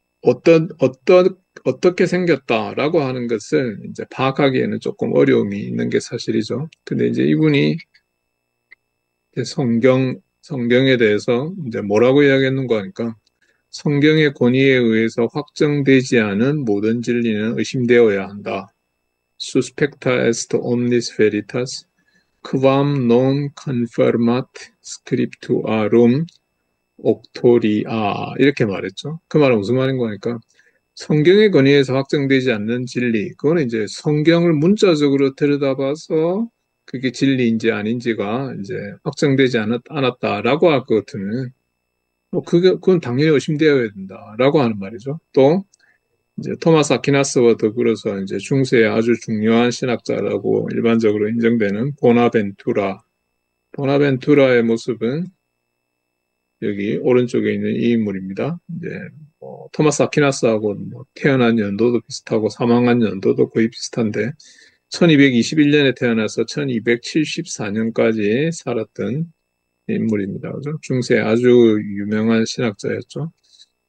어떻게 생겼다라고 하는 것을 이제 파악하기에는 조금 어려움이 있는 게 사실이죠. 근데 이제 이분이 이제 성경에 대해서 이제 뭐라고 이야기했는가 하니까 성경의 권위에 의해서 확정되지 않은 모든 진리는 의심되어야 한다. Suspecta est omnis veritas, quam non confirmat scriptuarum octoria. 이렇게 말했죠. 그 말은 무슨 말인 거니까 성경의 권위에서 확정되지 않는 진리, 그거는 이제 성경을 문자적으로 들여다봐서 그게 진리인지 아닌지가 이제 확정되지 않았다라고 할 것 같으면 그건 당연히 의심되어야 된다라고 하는 말이죠. 또 이제 토마스 아퀴나스와 더불어서 이제 중세의 아주 중요한 신학자라고 일반적으로 인정되는 보나벤투라의 모습은 여기 오른쪽에 있는 이 인물입니다. 이제 토마스 아퀴나스하고 태어난 연도도 비슷하고 사망한 연도도 거의 비슷한데 1221년에 태어나서 1274년까지 살았던 인물입니다. 그죠? 중세 아주 유명한 신학자였죠.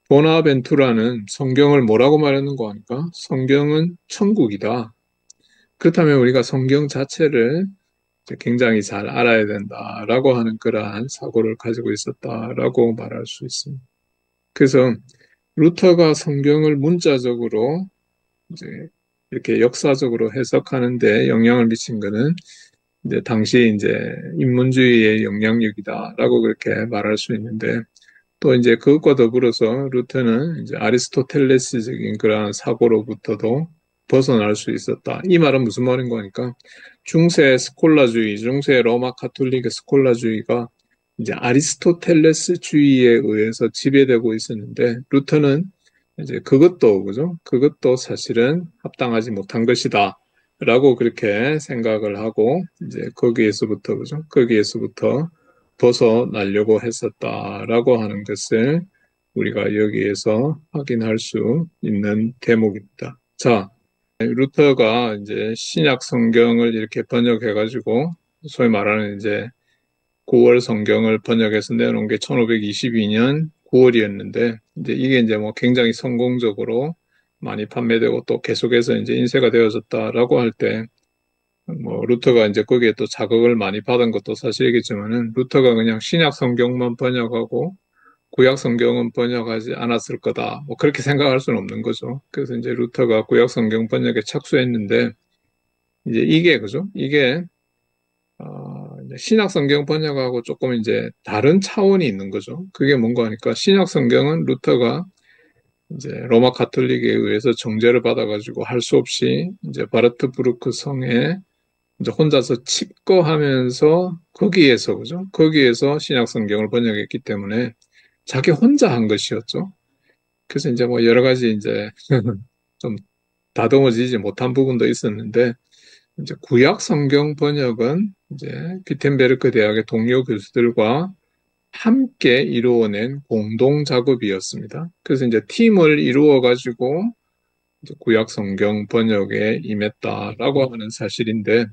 보나벤투라는 성경을 뭐라고 말했는가 하니까 성경은 천국이다. 그렇다면 우리가 성경 자체를 굉장히 잘 알아야 된다라고 하는 그러한 사고를 가지고 있었다라고 말할 수 있습니다. 그래서 루터가 성경을 문자적으로 이제 이렇게 역사적으로 해석하는데 영향을 미친 것은 이제 당시 이제 인문주의의 영향력이다라고 그렇게 말할 수 있는데 또 이제 그것과 더불어서 루터는 이제 아리스토텔레스적인 그러한 사고로부터도 벗어날 수 있었다. 이 말은 무슨 말인 거니까 중세 로마 가톨릭의 스콜라주의가 이제 아리스토텔레스주의에 의해서 지배되고 있었는데 루터는 이제 그것도 그것도 사실은 합당하지 못한 것이다. 라고 그렇게 생각을 하고 이제 거기에서부터 벗어나려고 했었다라고 하는 것을 우리가 여기에서 확인할 수 있는 대목입니다. 자, 루터가 이제 신약 성경을 이렇게 번역해가지고 소위 말하는 이제 9월 성경을 번역해서 내놓은 게 1522년 9월이었는데 이제 이게 이제 뭐 굉장히 성공적으로 많이 판매되고 또 계속해서 이제 인쇄가 되어졌다라고 할 때 뭐 루터가 이제 거기에 또 자극을 많이 받은 것도 사실이겠지만은 루터가 그냥 신약 성경만 번역하고 구약 성경은 번역하지 않았을 거다. 뭐 그렇게 생각할 수는 없는 거죠. 그래서 이제 루터가 구약 성경 번역에 착수했는데 이제 이게 그죠? 이게 신약 성경 번역하고 조금 이제 다른 차원이 있는 거죠. 그게 뭔가 하니까 신약 성경은 루터가 이제 로마 가톨릭에 의해서 정죄를 받아가지고 할 수 없이 이제 바르트부르크 성에 이제 혼자서 칩거하면서 거기에서 그죠? 거기에서 신약 성경을 번역했기 때문에 자기 혼자 한 것이었죠. 그래서 이제 뭐 여러 가지 이제 좀 다듬어지지 못한 부분도 있었는데 이제 구약 성경 번역은 이제 비텐베르크 대학의 동료 교수들과 함께 이루어낸 공동 작업이었습니다. 그래서 이제 팀을 이루어 가지고 구약 성경 번역에 임했다라고 하는 사실인데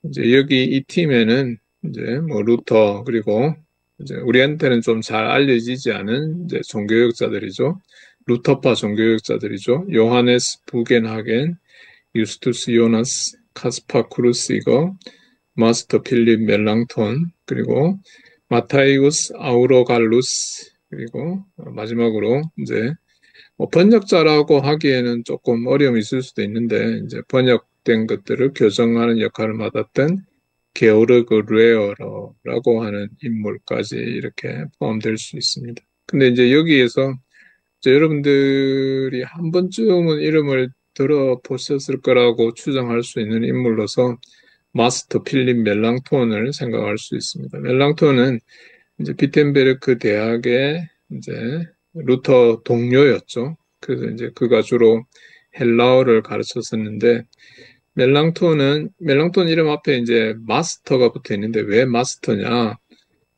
이제 여기 이 팀에는 이제 뭐 루터 그리고 이제 우리한테는 좀 잘 알려지지 않은 이제 종교학자들이죠. 루터파 종교학자들이죠. 요하네스 부겐하겐, 유스투스 요나스, 카스파 크루시거, 마스터 필립 멜랑톤, 그리고 마타이우스 아우로갈루스, 그리고 마지막으로 이제 뭐 번역자라고 하기에는 조금 어려움이 있을 수도 있는데 이제 번역된 것들을 교정하는 역할을 맡았던 게오르그 르에어라고 하는 인물까지 이렇게 포함될 수 있습니다. 근데 이제 여기에서 이제 여러분들이 한 번쯤은 이름을 들어보셨을 거라고 추정할 수 있는 인물로서 마스터 필립 멜랑톤을 생각할 수 있습니다. 멜랑톤은 이제 비텐베르크 대학의 이제 루터 동료였죠. 그래서 이제 그가 주로 헬라어를 가르쳤었는데 멜랑톤 이름 앞에 이제 마스터가 붙어 있는데 왜 마스터냐?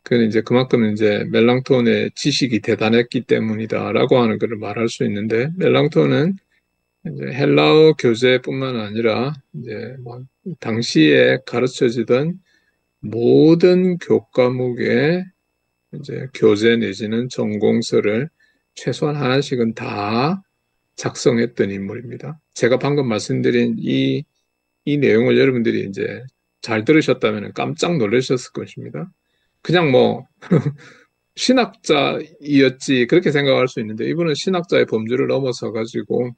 그는 이제 그만큼 이제 멜랑톤의 지식이 대단했기 때문이다라고 하는 것을 말할 수 있는데 멜랑톤은 이제 헬라어 교재뿐만 아니라 이제 뭐 당시에 가르쳐지던 모든 교과목의 이제 교재 내지는 전공서를 최소한 하나씩은 다 작성했던 인물입니다. 제가 방금 말씀드린 이 내용을 여러분들이 이제 잘 들으셨다면 깜짝 놀라셨을 것입니다. 그냥 뭐 신학자이었지 그렇게 생각할 수 있는데 이분은 신학자의 범주를 넘어서 가지고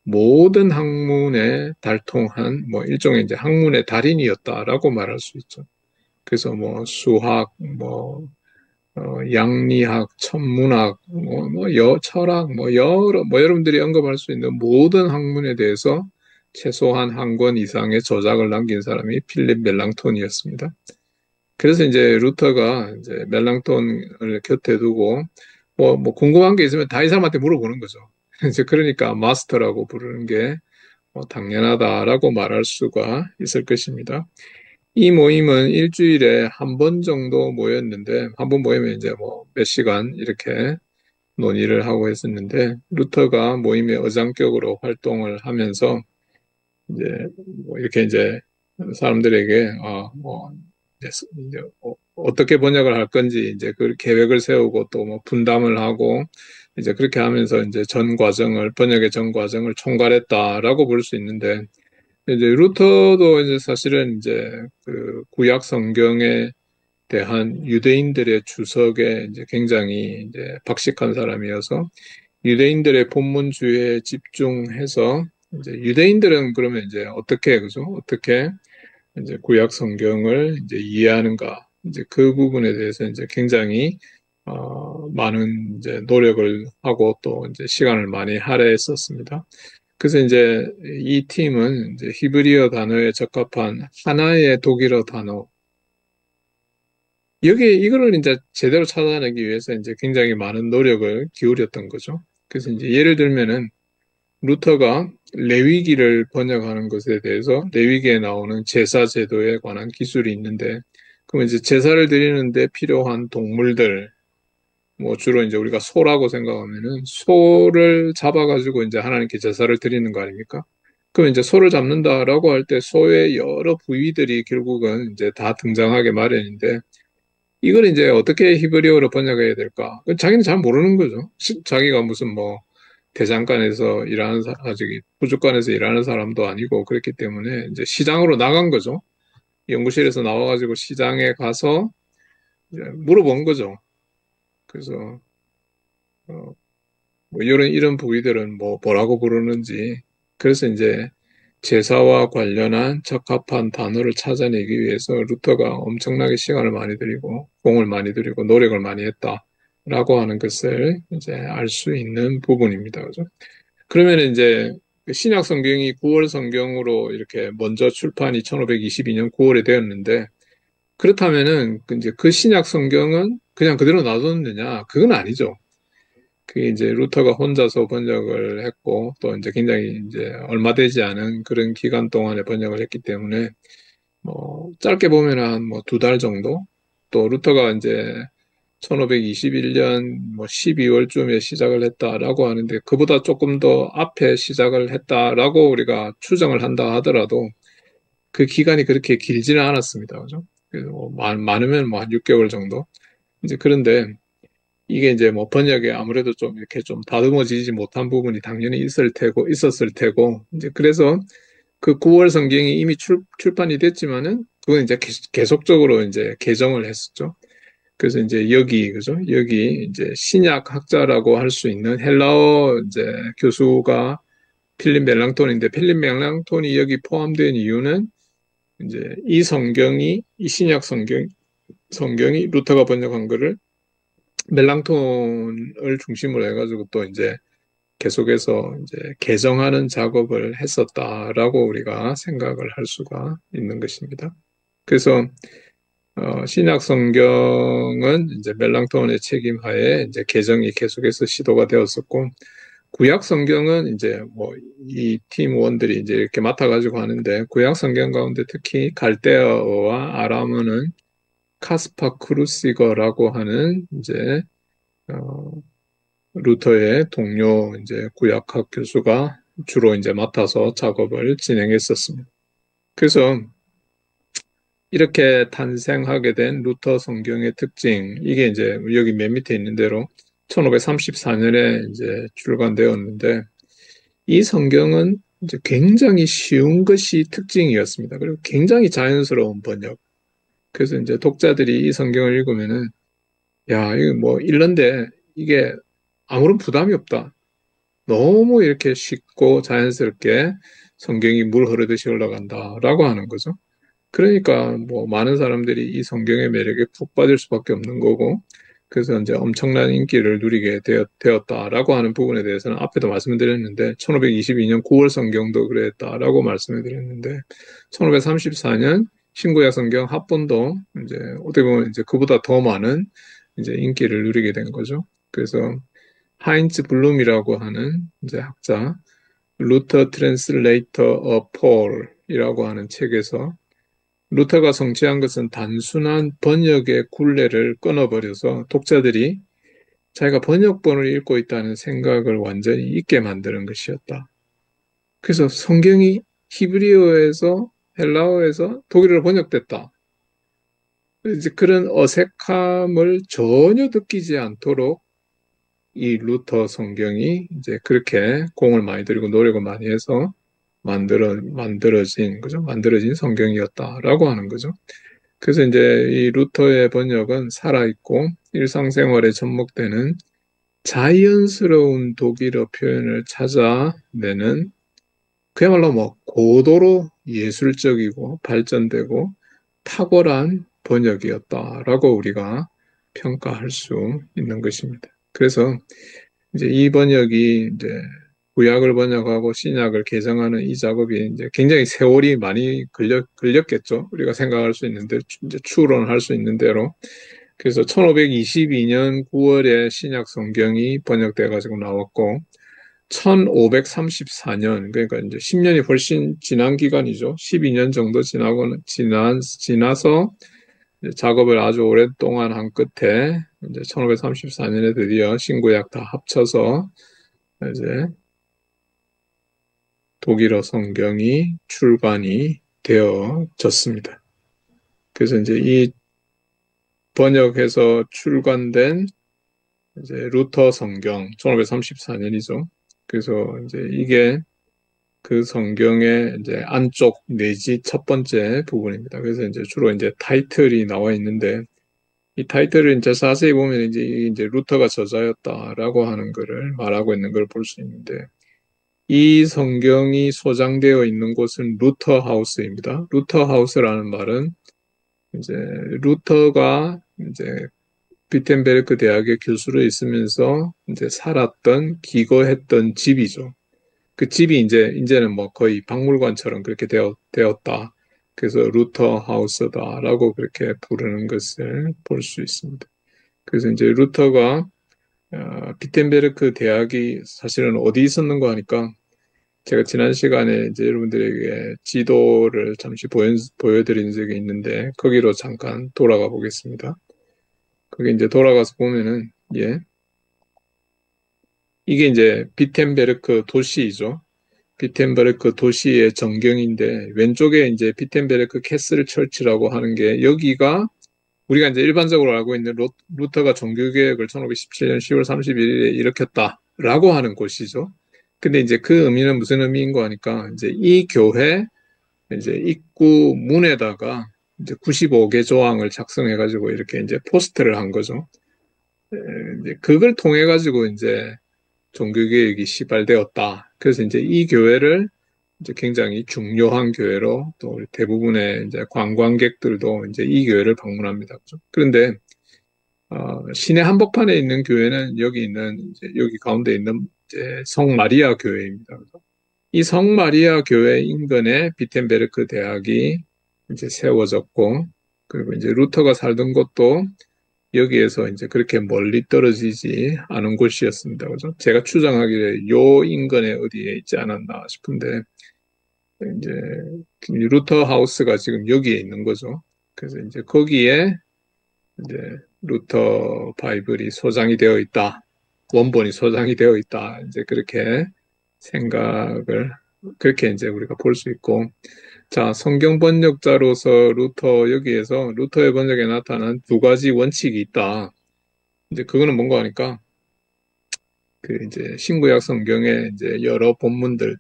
모든 학문에 달통한 뭐 일종의 이제 학문의 달인이었다라고 말할 수 있죠. 그래서 뭐 수학, 뭐 양리학, 천문학, 철학, 뭐 여러분들이 언급할 수 있는 모든 학문에 대해서 최소한 한 권 이상의 저작을 남긴 사람이 필립 멜랑톤이었습니다. 그래서 이제 루터가 이제 멜랑톤을 곁에 두고 뭐 궁금한 게 있으면 다 이 사람한테 물어보는 거죠. 이제 그러니까 마스터라고 부르는 게 당연하다라고 말할 수가 있을 것입니다. 이 모임은 일주일에 한 번 정도 모였는데 한 번 모이면 이제 뭐 몇 시간 이렇게 논의를 하고 했었는데 루터가 모임의 의장격으로 활동을 하면서 이제 뭐 이렇게 이제 사람들에게 뭐 이제 어떻게 번역을 할 건지 이제 그 계획을 세우고 또 뭐 분담을 하고 이제 그렇게 하면서 이제 번역의 전 과정을 총괄했다라고 볼 수 있는데 이제 루터도 이제 사실은 이제 그 구약 성경에 대한 유대인들의 주석에 이제 굉장히 이제 박식한 사람이어서 유대인들의 본문주의에 집중해서 이제 유대인들은 그러면 이제 어떻게 그죠? 어떻게 이제 구약 성경을 이제 이해하는가? 이제 그 부분에 대해서 이제 굉장히 많은 이제 노력을 하고 또 이제 시간을 많이 할애했었습니다. 그래서 이제 이 팀은 이제 히브리어 단어에 적합한 하나의 독일어 단어 이거를 이제 제대로 찾아내기 위해서 이제 굉장히 많은 노력을 기울였던 거죠. 그래서 이제 예를 들면은 루터가 레위기를 번역하는 것에 대해서 레위기에 나오는 제사 제도에 관한 기술이 있는데 그러면 이제 제사를 드리는데 필요한 동물들 뭐 주로 이제 우리가 소라고 생각하면은 소를 잡아가지고 이제 하나님께 제사를 드리는 거 아닙니까? 그럼 이제 소를 잡는다라고 할 때 소의 여러 부위들이 결국은 이제 다 등장하게 마련인데 이걸 이제 어떻게 히브리어로 번역해야 될까? 자기는 잘 모르는 거죠. 자기가 무슨 뭐 대장간에서 일하는 저기 부족간에서 일하는 사람도 아니고 그랬기 때문에 이제 시장으로 나간 거죠. 연구실에서 나와가지고 시장에 가서 이제 물어본 거죠. 그래서 뭐 이런 부위들은 뭐라고 부르는지 그래서 이제 제사와 관련한 적합한 단어를 찾아내기 위해서 루터가 엄청나게 시간을 많이 들이고 공을 많이 들이고 노력을 많이 했다라고 하는 것을 이제 알 수 있는 부분입니다. 그죠? 그러면 이제 신약 성경이 9월 성경으로 이렇게 먼저 출판이 1522년 9월에 되었는데, 그렇다면은 이제 그 신약 성경은 그냥 그대로 놔뒀느냐? 그건 아니죠. 그게 이제 루터가 혼자서 번역을 했고, 또 이제 굉장히 이제 얼마 되지 않은 그런 기간 동안에 번역을 했기 때문에, 뭐, 짧게 보면 한 뭐 2달 정도? 또 루터가 이제 1521년 뭐 12월쯤에 시작을 했다라고 하는데, 그보다 조금 더 앞에 시작을 했다라고 우리가 추정을 한다 하더라도, 그 기간이 그렇게 길지는 않았습니다. 그죠? 그래서 뭐 많으면 뭐 한 6개월 정도? 이제 그런데, 이게 이제 뭐 번역에 아무래도 좀 이렇게 좀 다듬어지지 못한 부분이 당연히 있었을 테고, 이제 그래서 그 9월 성경이 이미 출판이 됐지만은, 그건 이제 계속적으로 이제 개정을 했었죠. 그래서 이제 그죠? 여기 이제 신약 학자라고 할 수 있는 헬라어 이제 교수가 필립 멜랑톤인데, 필립 멜랑톤이 여기 포함된 이유는 이제 이 신약 성경이 루터가 번역한 거를 멜랑톤을 중심으로 해가지고 또 이제 계속해서 이제 개정하는 작업을 했었다라고 우리가 생각을 할 수가 있는 것입니다. 그래서 신약 성경은 이제 멜랑톤의 책임하에 이제 개정이 계속해서 시도가 되었었고, 구약 성경은 이제 뭐 이 팀원들이 이제 이렇게 맡아가지고 하는데, 구약 성경 가운데 특히 갈대어와 아람어는 카스파 크루시거라고 하는 이제 어, 루터의 동료 이제 구약학 교수가 주로 이제 맡아서 작업을 진행했었습니다. 그래서 이렇게 탄생하게 된 루터 성경의 특징, 이게 이제 여기 맨 밑에 있는 대로 1534년에 이제 출간되었는데, 이 성경은 이제 굉장히 쉬운 것이 특징이었습니다. 그리고 굉장히 자연스러운 번역. 그래서 이제 독자들이 이 성경을 읽으면은, 야, 이거 뭐 읽는데 이게 아무런 부담이 없다. 너무 이렇게 쉽고 자연스럽게 성경이 물 흐르듯이 흘러간다라고 하는 거죠. 그러니까 뭐 많은 사람들이 이 성경의 매력에 푹 빠질 수밖에 없는 거고, 그래서 이제 엄청난 인기를 누리게 되었다라고 하는 부분에 대해서는 앞에도 말씀드렸는데, 1522년 9월 성경도 그랬다라고 말씀을 드렸는데, 1534년 신구약 성경 합본도 이제 어떻게 보면 이제 그보다 더 많은 이제 인기를 누리게 된 거죠. 그래서 하인츠 블룸이라고 하는 이제 학자, 루터 트랜슬레이터 어 폴이라고 하는 책에서, 루터가 성취한 것은 단순한 번역의 굴레를 끊어버려서 독자들이 자기가 번역본을 읽고 있다는 생각을 완전히 잊게 만드는 것이었다. 그래서 성경이 히브리어에서 헬라어에서 독일어로 번역됐다. 이제 그런 어색함을 전혀 느끼지 않도록 이 루터 성경이 이제 그렇게 공을 많이 들이고 노력을 많이 해서 만들어진, 그죠? 만들어진 성경이었다라고 하는 거죠. 그래서 이제 이 루터의 번역은 살아있고 일상생활에 접목되는 자연스러운 독일어 표현을 찾아내는, 그야말로 뭐 고도로 예술적이고 발전되고 탁월한 번역이었다라고 우리가 평가할 수 있는 것입니다. 그래서 이제 이 번역이 이제 구약을 번역하고 신약을 개정하는 이 작업이 이제 굉장히 세월이 많이 걸렸겠죠. 우리가 생각할 수 있는데, 이제 추론할 수 있는 대로. 그래서 1522년 9월에 신약 성경이 번역돼 가지고 나왔고, 1534년, 그러니까 이제 10년이 훨씬 지난 기간이죠. 12년 정도 지나서 작업을 아주 오랫동안 한 끝에 이제 1534년에 드디어 신구약 다 합쳐서 이제 독일어 성경이 출간이 되어졌습니다. 그래서 이제 이 번역해서 출간된 이제 루터 성경 1534년이죠. 그래서 이제 이게 그 성경의 이제 안쪽 내지 첫 번째 부분입니다. 그래서 이제 주로 이제 타이틀이 나와 있는데, 이 타이틀을 이제 자세히 보면 이제 루터가 저자였다라고 하는 것을 말하고 있는 걸 볼 수 있는데, 이 성경이 소장되어 있는 곳은 루터 하우스입니다. 루터 하우스라는 말은 이제 루터가 이제 비텐베르크 대학의 교수로 있으면서 이제 살았던 기거했던 집이죠. 그 집이 이제는 뭐 거의 박물관처럼 그렇게 되었다. 그래서 루터 하우스다라고 그렇게 부르는 것을 볼 수 있습니다. 그래서 이제 루터가 비텐베르크 대학이 사실은 어디 있었는가 하니까 제가 지난 시간에 이제 여러분들에게 지도를 잠시 보여드린 적이 있는데 거기로 잠깐 돌아가 보겠습니다. 거기 이제 돌아가서 보면은 예, 이게 이제 비텐베르크 도시이죠. 비텐베르크 도시의 전경인데 왼쪽에 이제 비텐베르크 캐슬 철치라고 하는 게 여기가 우리가 이제 일반적으로 알고 있는 루터가 종교개혁을 1517년 10월 31일에 일으켰다라고 하는 곳이죠. 근데 이제 그 의미는 무슨 의미인가 하니까 이제 이 교회 이제 입구 문에다가 이제 95개 조항을 작성해가지고 이렇게 이제 포스트를 한 거죠. 이제 그걸 통해 가지고 이제 종교개혁이 시발되었다. 그래서 이제 이 교회를 이제 굉장히 중요한 교회로 또 대부분의 이제 관광객들도 이제 이 교회를 방문합니다. 그죠? 그런데 시내 한복판에 있는 교회는 여기 가운데 있는 이제 성마리아 교회입니다. 그죠? 이 성마리아 교회 인근에 비텐베르크 대학이 이제 세워졌고 그리고 이제 루터가 살던 곳도 여기에서 이제 그렇게 멀리 떨어지지 않은 곳이었습니다. 그죠? 제가 추정하기에 요 인근에 어디에 있지 않았나 싶은데 이제 루터 하우스가 지금 여기에 있는 거죠. 그래서 이제 거기에 이제 루터 바이블이 소장이 되어 있다. 원본이 소장이 되어 있다. 이제 그렇게 생각을 그렇게 이제 우리가 볼 수 있고 자, 성경 번역자로서 여기에서 루터의 번역에 나타난 두 가지 원칙이 있다. 이제 그거는 뭔가 하니까 그 이제 신구약 성경의 이제 여러 본문들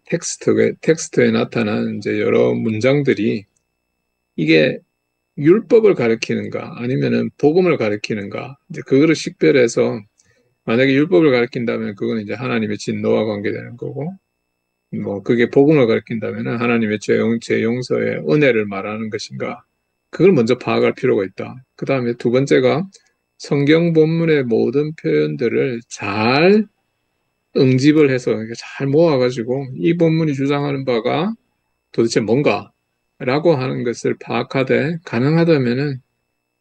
텍스트에 나타난 이제 여러 문장들이 이게 율법을 가리키는가 아니면은 복음을 가리키는가 이제 그거를 식별해서 만약에 율법을 가리킨다면 그거는 이제 하나님의 진노와 관계되는 거고 뭐 그게 복음을 가리킨다면은 하나님의 죄 용서의 은혜를 말하는 것인가 그걸 먼저 파악할 필요가 있다. 그 다음에 두 번째가 성경 본문의 모든 표현들을 잘 응집을 해서 잘 모아가지고 이 본문이 주장하는 바가 도대체 뭔가 라고 하는 것을 파악하되 가능하다면은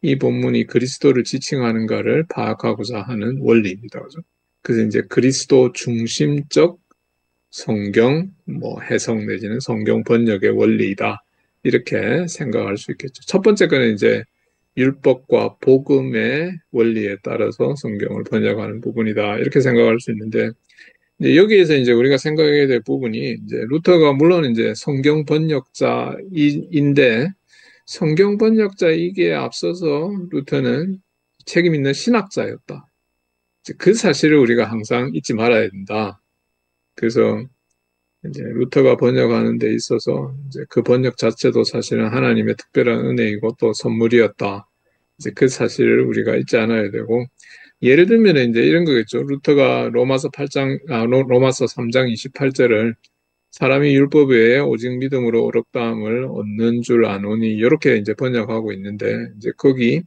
이 본문이 그리스도를 지칭하는가를 파악하고자 하는 원리입니다. 그죠? 그래서 이제 그리스도 중심적 성경 해석 내지는 성경 번역의 원리이다. 이렇게 생각할 수 있겠죠. 첫 번째 거는 이제 율법과 복음의 원리에 따라서 성경을 번역하는 부분이다. 이렇게 생각할 수 있는데 이제 여기에서 이제 우리가 생각해야 될 부분이 이제 루터가 물론 이제 성경 번역자인데 성경 번역자이기에 앞서서 루터는 책임 있는 신학자였다. 그 사실을 우리가 항상 잊지 말아야 된다. 그래서 이제 루터가 번역하는 데 있어서 이제 그 번역 자체도 사실은 하나님의 특별한 은혜이고 또 선물이었다. 이제 그 사실을 우리가 잊지 않아야 되고 예를 들면 이제 이런 거겠죠. 루터가 로마서 3장 28절을 사람이 율법 외에 오직 믿음으로 의롭다함을 얻는 줄 아노니 이렇게 이제 번역하고 있는데 이제 거기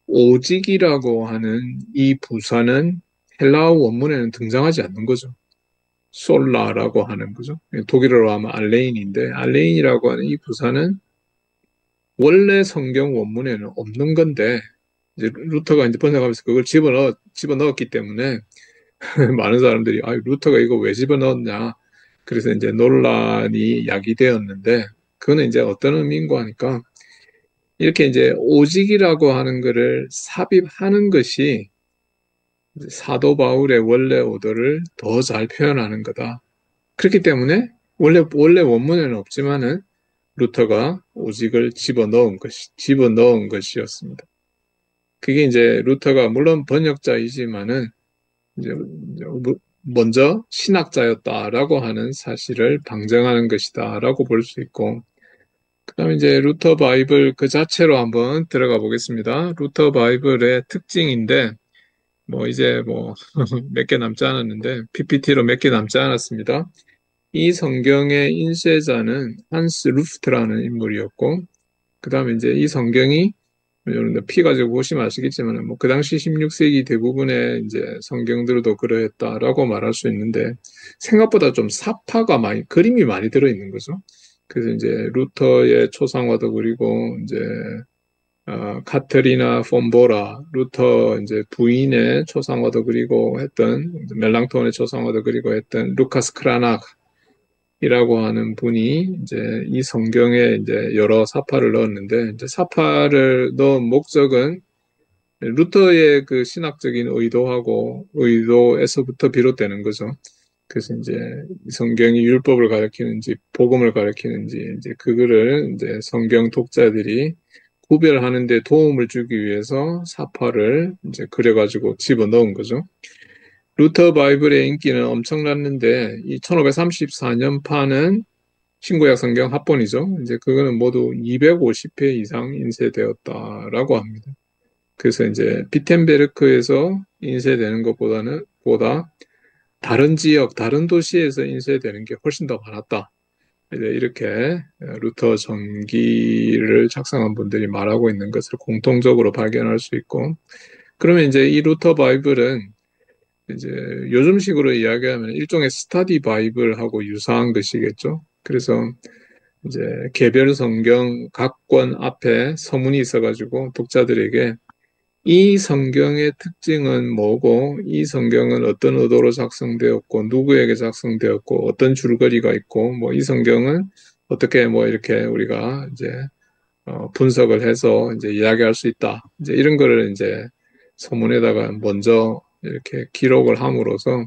오직이라고 하는 이 부사는 헬라어 원문에는 등장하지 않는 거죠. 솔라라고 하는 거죠. 독일어로 하면 알레인인데 알레인이라고 하는 이 부사는 원래 성경 원문에는 없는 건데 이제 루터가 이제 번역하면서 그걸 집어넣었기 때문에 많은 사람들이 루터가 이거 왜 집어넣었냐 그래서 이제 논란이 야기되었는데 그거는 이제 어떤 의미인가 하니까 이렇게 이제 오직이라고 하는 것을 삽입하는 것이 사도 바울의 원래 오더를 더 잘 표현하는 거다. 그렇기 때문에 원래 원문에는 없지만은 루터가 오직을 집어넣은 것이었습니다. 그게 이제 루터가 물론 번역자이지만은 이제 먼저 신학자였다라고 하는 사실을 방증하는 것이다라고 볼 수 있고 그다음에 이제 루터 바이블 그 자체로 한번 들어가 보겠습니다. 루터 바이블의 특징인데 이제 몇 개 남지 않았는데 PPT로 몇 개 남지 않았습니다. 이 성경의 인쇄자는 한스 루프트라는 인물이었고 그 다음에 이제 이 성경이 여러분들 피 가지고 보시면 아시겠지만, 뭐, 그 당시 16세기 대부분의 이제 성경들도 그러했다라고 말할 수 있는데, 생각보다 좀 사파가 그림이 많이 들어있는 거죠. 그래서 이제 루터의 초상화도 그리고, 이제, 카트리나 폼보라, 루터 이제 부인의 초상화도 그리고 했던, 멜랑톤의 초상화도 그리고 했던 루카스 크라낙이라고 하는 분이 이제 이 성경에 이제 여러 사파를 넣었는데, 이제 사파를 넣은 목적은 루터의 그 신학적인 의도에서부터 비롯되는 거죠. 그래서 이제 성경이 율법을 가리키는지 복음을 가리키는지 이제 그거를 이제 성경 독자들이 구별하는 데 도움을 주기 위해서 사파를 이제 그려가지고 집어넣은 거죠. 루터 바이블의 인기는 엄청났는데 이 1534년판은 신구약 성경 합본이죠. 이제 그거는 모두 250회 이상 인쇄되었다라고 합니다. 그래서 이제 비텐베르크에서 인쇄되는 것보다는 보다 다른 지역, 다른 도시에서 인쇄되는 게 훨씬 더 많았다. 이렇게 루터 전기를 작성한 분들이 말하고 있는 것을 공통적으로 발견할 수 있고, 그러면 이제 이 루터 바이블은 이제 요즘식으로 이야기하면 일종의 스터디 바이블하고 유사한 것이겠죠. 그래서 이제 개별 성경 각 권 앞에 서문이 있어가지고 독자들에게 이 성경의 특징은 뭐고, 이 성경은 어떤 의도로 작성되었고, 누구에게 작성되었고, 어떤 줄거리가 있고, 뭐 이 성경은 어떻게 뭐 이렇게 우리가 이제 분석을 해서 이제 이야기할 수 있다. 이제 이런 거를 이제 서문에다가 먼저 이렇게 기록을 함으로써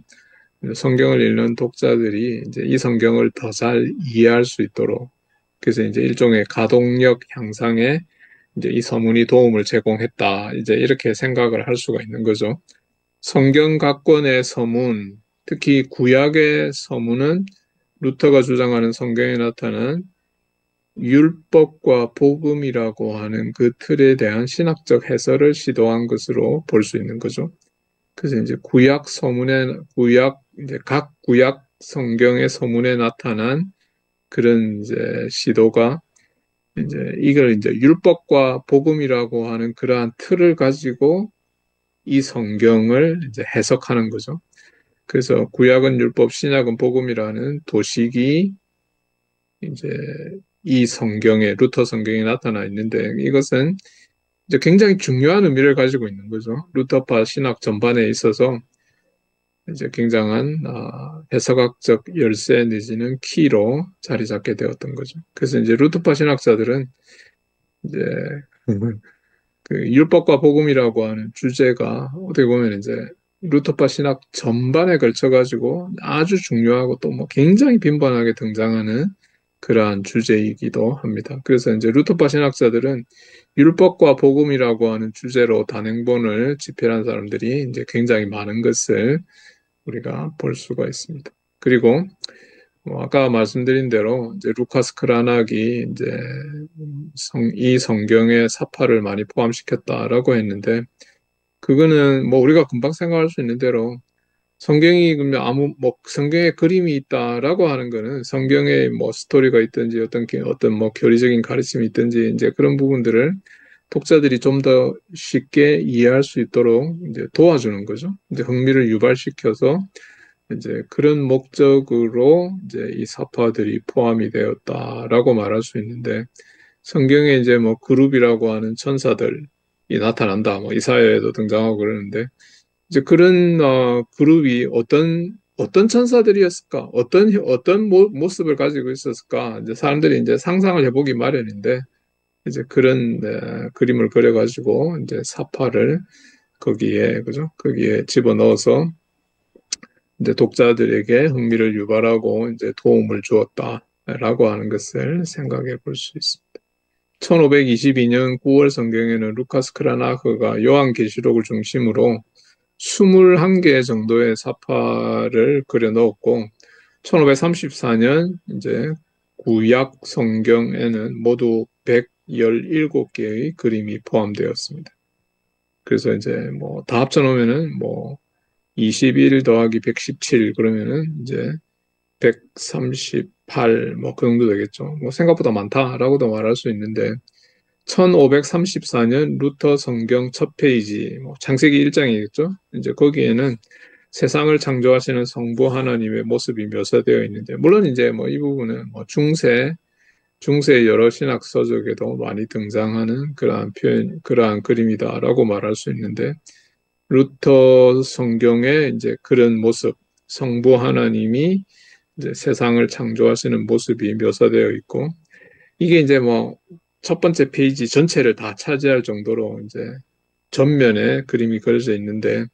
성경을 읽는 독자들이 이제 이 성경을 더 잘 이해할 수 있도록, 그래서 이제 일종의 가동력 향상에 이제 이 서문이 도움을 제공했다. 이제 이렇게 생각을 할 수가 있는 거죠. 성경 각 권의 서문, 특히 구약의 서문은 루터가 주장하는 성경에 나타난 율법과 복음이라고 하는 그 틀에 대한 신학적 해설을 시도한 것으로 볼 수 있는 거죠. 그래서 이제 이제 각 구약 성경의 서문에 나타난 그런 이제 시도가 이제 이걸 이제 율법과 복음이라고 하는 그러한 틀을 가지고 이 성경을 이제 해석하는 거죠. 그래서 구약은 율법, 신약은 복음이라는 도식이 이제 이 성경에, 루터 성경에 나타나 있는데 이것은 이제 굉장히 중요한 의미를 가지고 있는 거죠. 루터파 신학 전반에 있어서 이제 굉장한 해석학적 열쇠 내지는 키로 자리 잡게 되었던 거죠. 그래서 이제 루터파 신학자들은 이제 그 율법과 복음이라고 하는 주제가 어떻게 보면 이제 루터파 신학 전반에 걸쳐가지고 아주 중요하고 또 뭐 굉장히 빈번하게 등장하는 그러한 주제이기도 합니다. 그래서 이제 루터파 신학자들은 율법과 복음이라고 하는 주제로 단행본을 집필한 사람들이 이제 굉장히 많은 것을 우리가 볼 수가 있습니다. 그리고 아까 말씀드린 대로 이제 루카스 크라낙이 이제 이 성경에 사파를 많이 포함시켰다라고 했는데 그거는 뭐 우리가 금방 생각할 수 있는 대로 성경이 그러면 성경에 그림이 있다라고 하는 거는 성경에 뭐 스토리가 있든지 어떤 뭐 교리적인 가르침이 있든지 이제 그런 부분들을 독자들이 좀 더 쉽게 이해할 수 있도록 이제 도와주는 거죠. 이제 흥미를 유발시켜서 이제 그런 목적으로 이제 이 사파들이 포함이 되었다라고 말할 수 있는데 성경에 이제 뭐 그룹이라고 하는 천사들이 나타난다. 뭐 이사야에도 등장하고 그러는데 이제 그런 그룹이 어떤 천사들이었을까? 어떤 모습을 가지고 있었을까? 이제 사람들이 이제 상상을 해보기 마련인데 이제 그런 그림을 그려가지고 이제 사파를 거기에 그죠? 거기에 집어넣어서 이제 독자들에게 흥미를 유발하고 이제 도움을 주었다라고 하는 것을 생각해 볼 수 있습니다. 1522년 9월 성경에는 루카스 크라나흐가 요한계시록을 중심으로 21개 정도의 사파를 그려 넣었고 1534년 이제 구약 성경에는 모두 117개의 그림이 포함되었습니다. 그래서 이제 뭐 다 합쳐 놓으면은 뭐 21 더하기 117 그러면은 이제 138 뭐 그 정도 되겠죠. 뭐 생각보다 많다라고도 말할 수 있는데 1534년 루터 성경 첫 페이지, 뭐 창세기 1장이겠죠? 이제 거기에는 세상을 창조하시는 성부 하나님의 모습이 묘사되어 있는데, 물론 이제 뭐 이 부분은 뭐 중세 여러 신학 서적에도 많이 등장하는 그러한 표현, 그러한 그림이다라고 말할 수 있는데, 루터 성경에 이제 그런 모습, 성부 하나님이 이제 세상을 창조하시는 모습이 묘사되어 있고, 이게 이제 뭐 첫 번째 페이지 전체를 다 차지할 정도로 이제 전면에 그림이 그려져 있는데,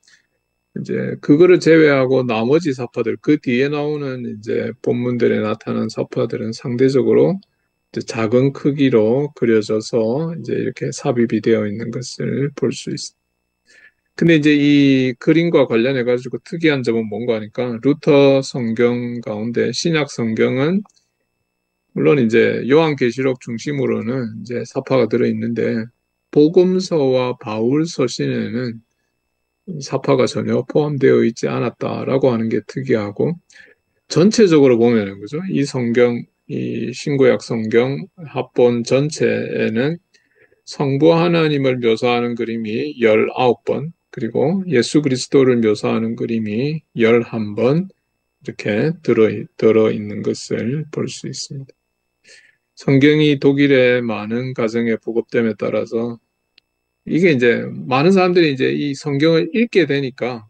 이제 그거를 제외하고 나머지 사파들, 그 뒤에 나오는 이제 본문들에 나타난 사파들은 상대적으로 이제 작은 크기로 그려져서 이제 이렇게 삽입이 되어 있는 것을 볼 수 있습니다. 근데 이제 이 그림과 관련해 가지고 특이한 점은 뭔가 하니까 루터 성경 가운데 신약 성경은 물론 이제 요한계시록 중심으로는 이제 사파가 들어 있는데 복음서와 바울서신에는 사파가 전혀 포함되어 있지 않았다라고 하는 게 특이하고 전체적으로 보면은 그죠? 이 성경 이 신구약 성경 합본 전체에는 성부 하나님을 묘사하는 그림이 19번, 그리고 예수 그리스도를 묘사하는 그림이 11번 이렇게 들어 있는 것을 볼 수 있습니다. 성경이 독일의 많은 가정에 보급됨에 따라서 이게 이제 많은 사람들이 이제 이 성경을 읽게 되니까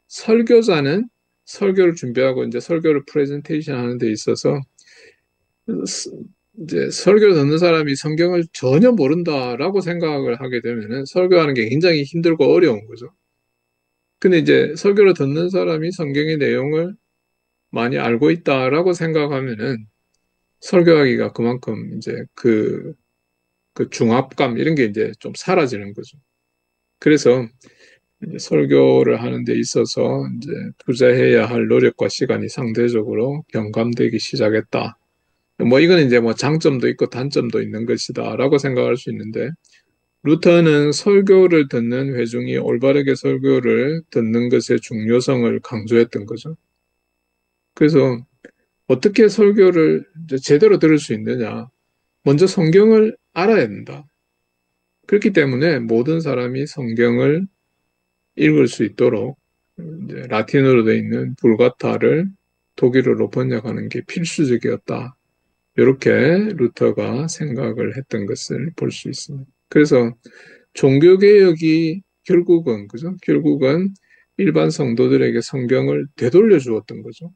설교자는 설교를 준비하고 이제 설교를 프레젠테이션 하는 데 있어서 이제 설교를 듣는 사람이 성경을 전혀 모른다라고 생각을 하게 되면은 설교하는 게 굉장히 힘들고 어려운 거죠. 근데 이제 설교를 듣는 사람이 성경의 내용을 많이 알고 있다라고 생각하면은 설교하기가 그만큼 이제 그 중압감 이런 게 이제 좀 사라지는 거죠. 그래서 이제 설교를 하는 데 있어서 이제 투자해야 할 노력과 시간이 상대적으로 경감되기 시작했다. 뭐 이거는 이제 뭐 장점도 있고 단점도 있는 것이다라고 생각할 수 있는데 루터는 설교를 듣는 회중이 올바르게 설교를 듣는 것의 중요성을 강조했던 거죠. 그래서 어떻게 설교를 제대로 들을 수 있느냐? 먼저 성경을 알아야 된다. 그렇기 때문에 모든 사람이 성경을 읽을 수 있도록 이제 라틴어로 되어 있는 불가타를 독일어로 번역하는 게 필수적이었다. 이렇게 루터가 생각을 했던 것을 볼 수 있습니다. 그래서 종교개혁이 결국은, 그죠? 결국은 일반 성도들에게 성경을 되돌려 주었던 거죠.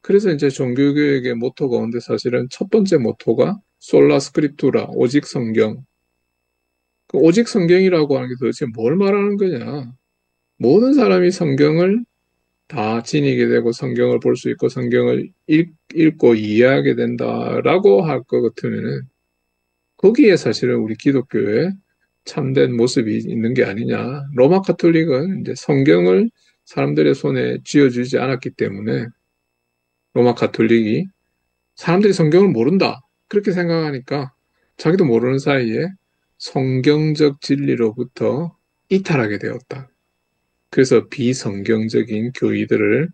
그래서 이제 종교개혁의 모토 가운데 사실은 첫 번째 모토가 솔라 스크립투라, 오직 성경. 그 오직 성경이라고 하는 게 도대체 뭘 말하는 거냐? 모든 사람이 성경을 다 지니게 되고 성경을 볼 수 있고 성경을 읽고 이해하게 된다라고 할 것 같으면은 거기에 사실은 우리 기독교의 참된 모습이 있는 게 아니냐. 로마 카톨릭은 이제 성경을 사람들의 손에 쥐어주지 않았기 때문에 로마 카톨릭이 사람들이 성경을 모른다. 그렇게 생각하니까 자기도 모르는 사이에 성경적 진리로부터 이탈하게 되었다. 그래서 비성경적인 교의들을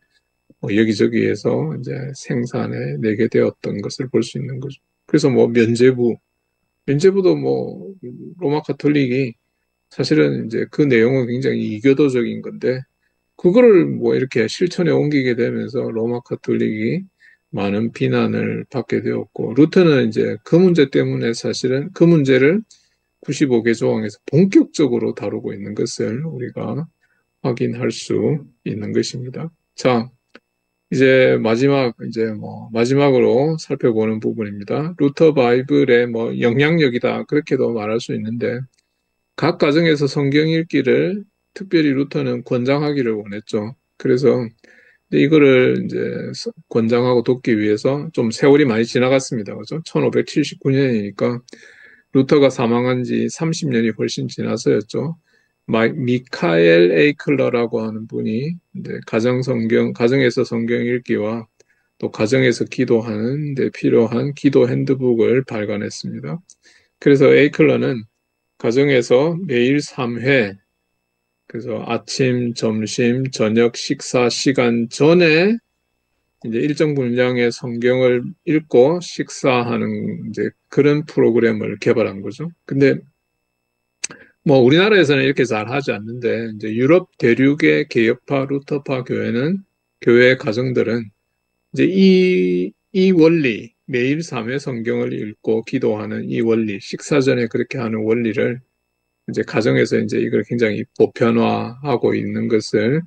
여기저기에서 이제 생산해 내게 되었던 것을 볼 수 있는 거죠. 그래서 뭐 면죄부도 뭐 로마 카톨릭이 사실은 이제 그 내용은 굉장히 이교도적인 건데 그거를 뭐 이렇게 실천에 옮기게 되면서 로마 카톨릭이 많은 비난을 받게 되었고 루터는 이제 그 문제 때문에 사실은 그 문제를 95개 조항에서 본격적으로 다루고 있는 것을 우리가 확인할 수 있는 것입니다. 자, 마지막으로 살펴보는 부분입니다. 루터 바이블의 뭐 영향력이다. 그렇게도 말할 수 있는데, 각 가정에서 성경 읽기를 특별히 루터는 권장하기를 원했죠. 그래서 이거를 이제 권장하고 돕기 위해서 좀 세월이 많이 지나갔습니다. 그죠? 1579년이니까 루터가 사망한 지 30년이 훨씬 지나서였죠. 미카엘 에이클러라고 하는 분이 이제 가정에서 성경 읽기와 또 가정에서 기도하는 데 필요한 기도 핸드북을 발간했습니다. 그래서 에이클러는 가정에서 매일 3회, 그래서 아침, 점심, 저녁 식사 시간 전에 이제 일정 분량의 성경을 읽고 식사하는 이제 그런 프로그램을 개발한 거죠. 근데 뭐 우리나라에서는 이렇게 잘 하지 않는데 이제 유럽 대륙의 개혁파 루터파 교회 가정들은 이제 이 원리 매일 3회 성경을 읽고 기도하는 이 원리 식사 전에 그렇게 하는 원리를 이제 가정에서 이제 이걸 굉장히 보편화하고 있는 것을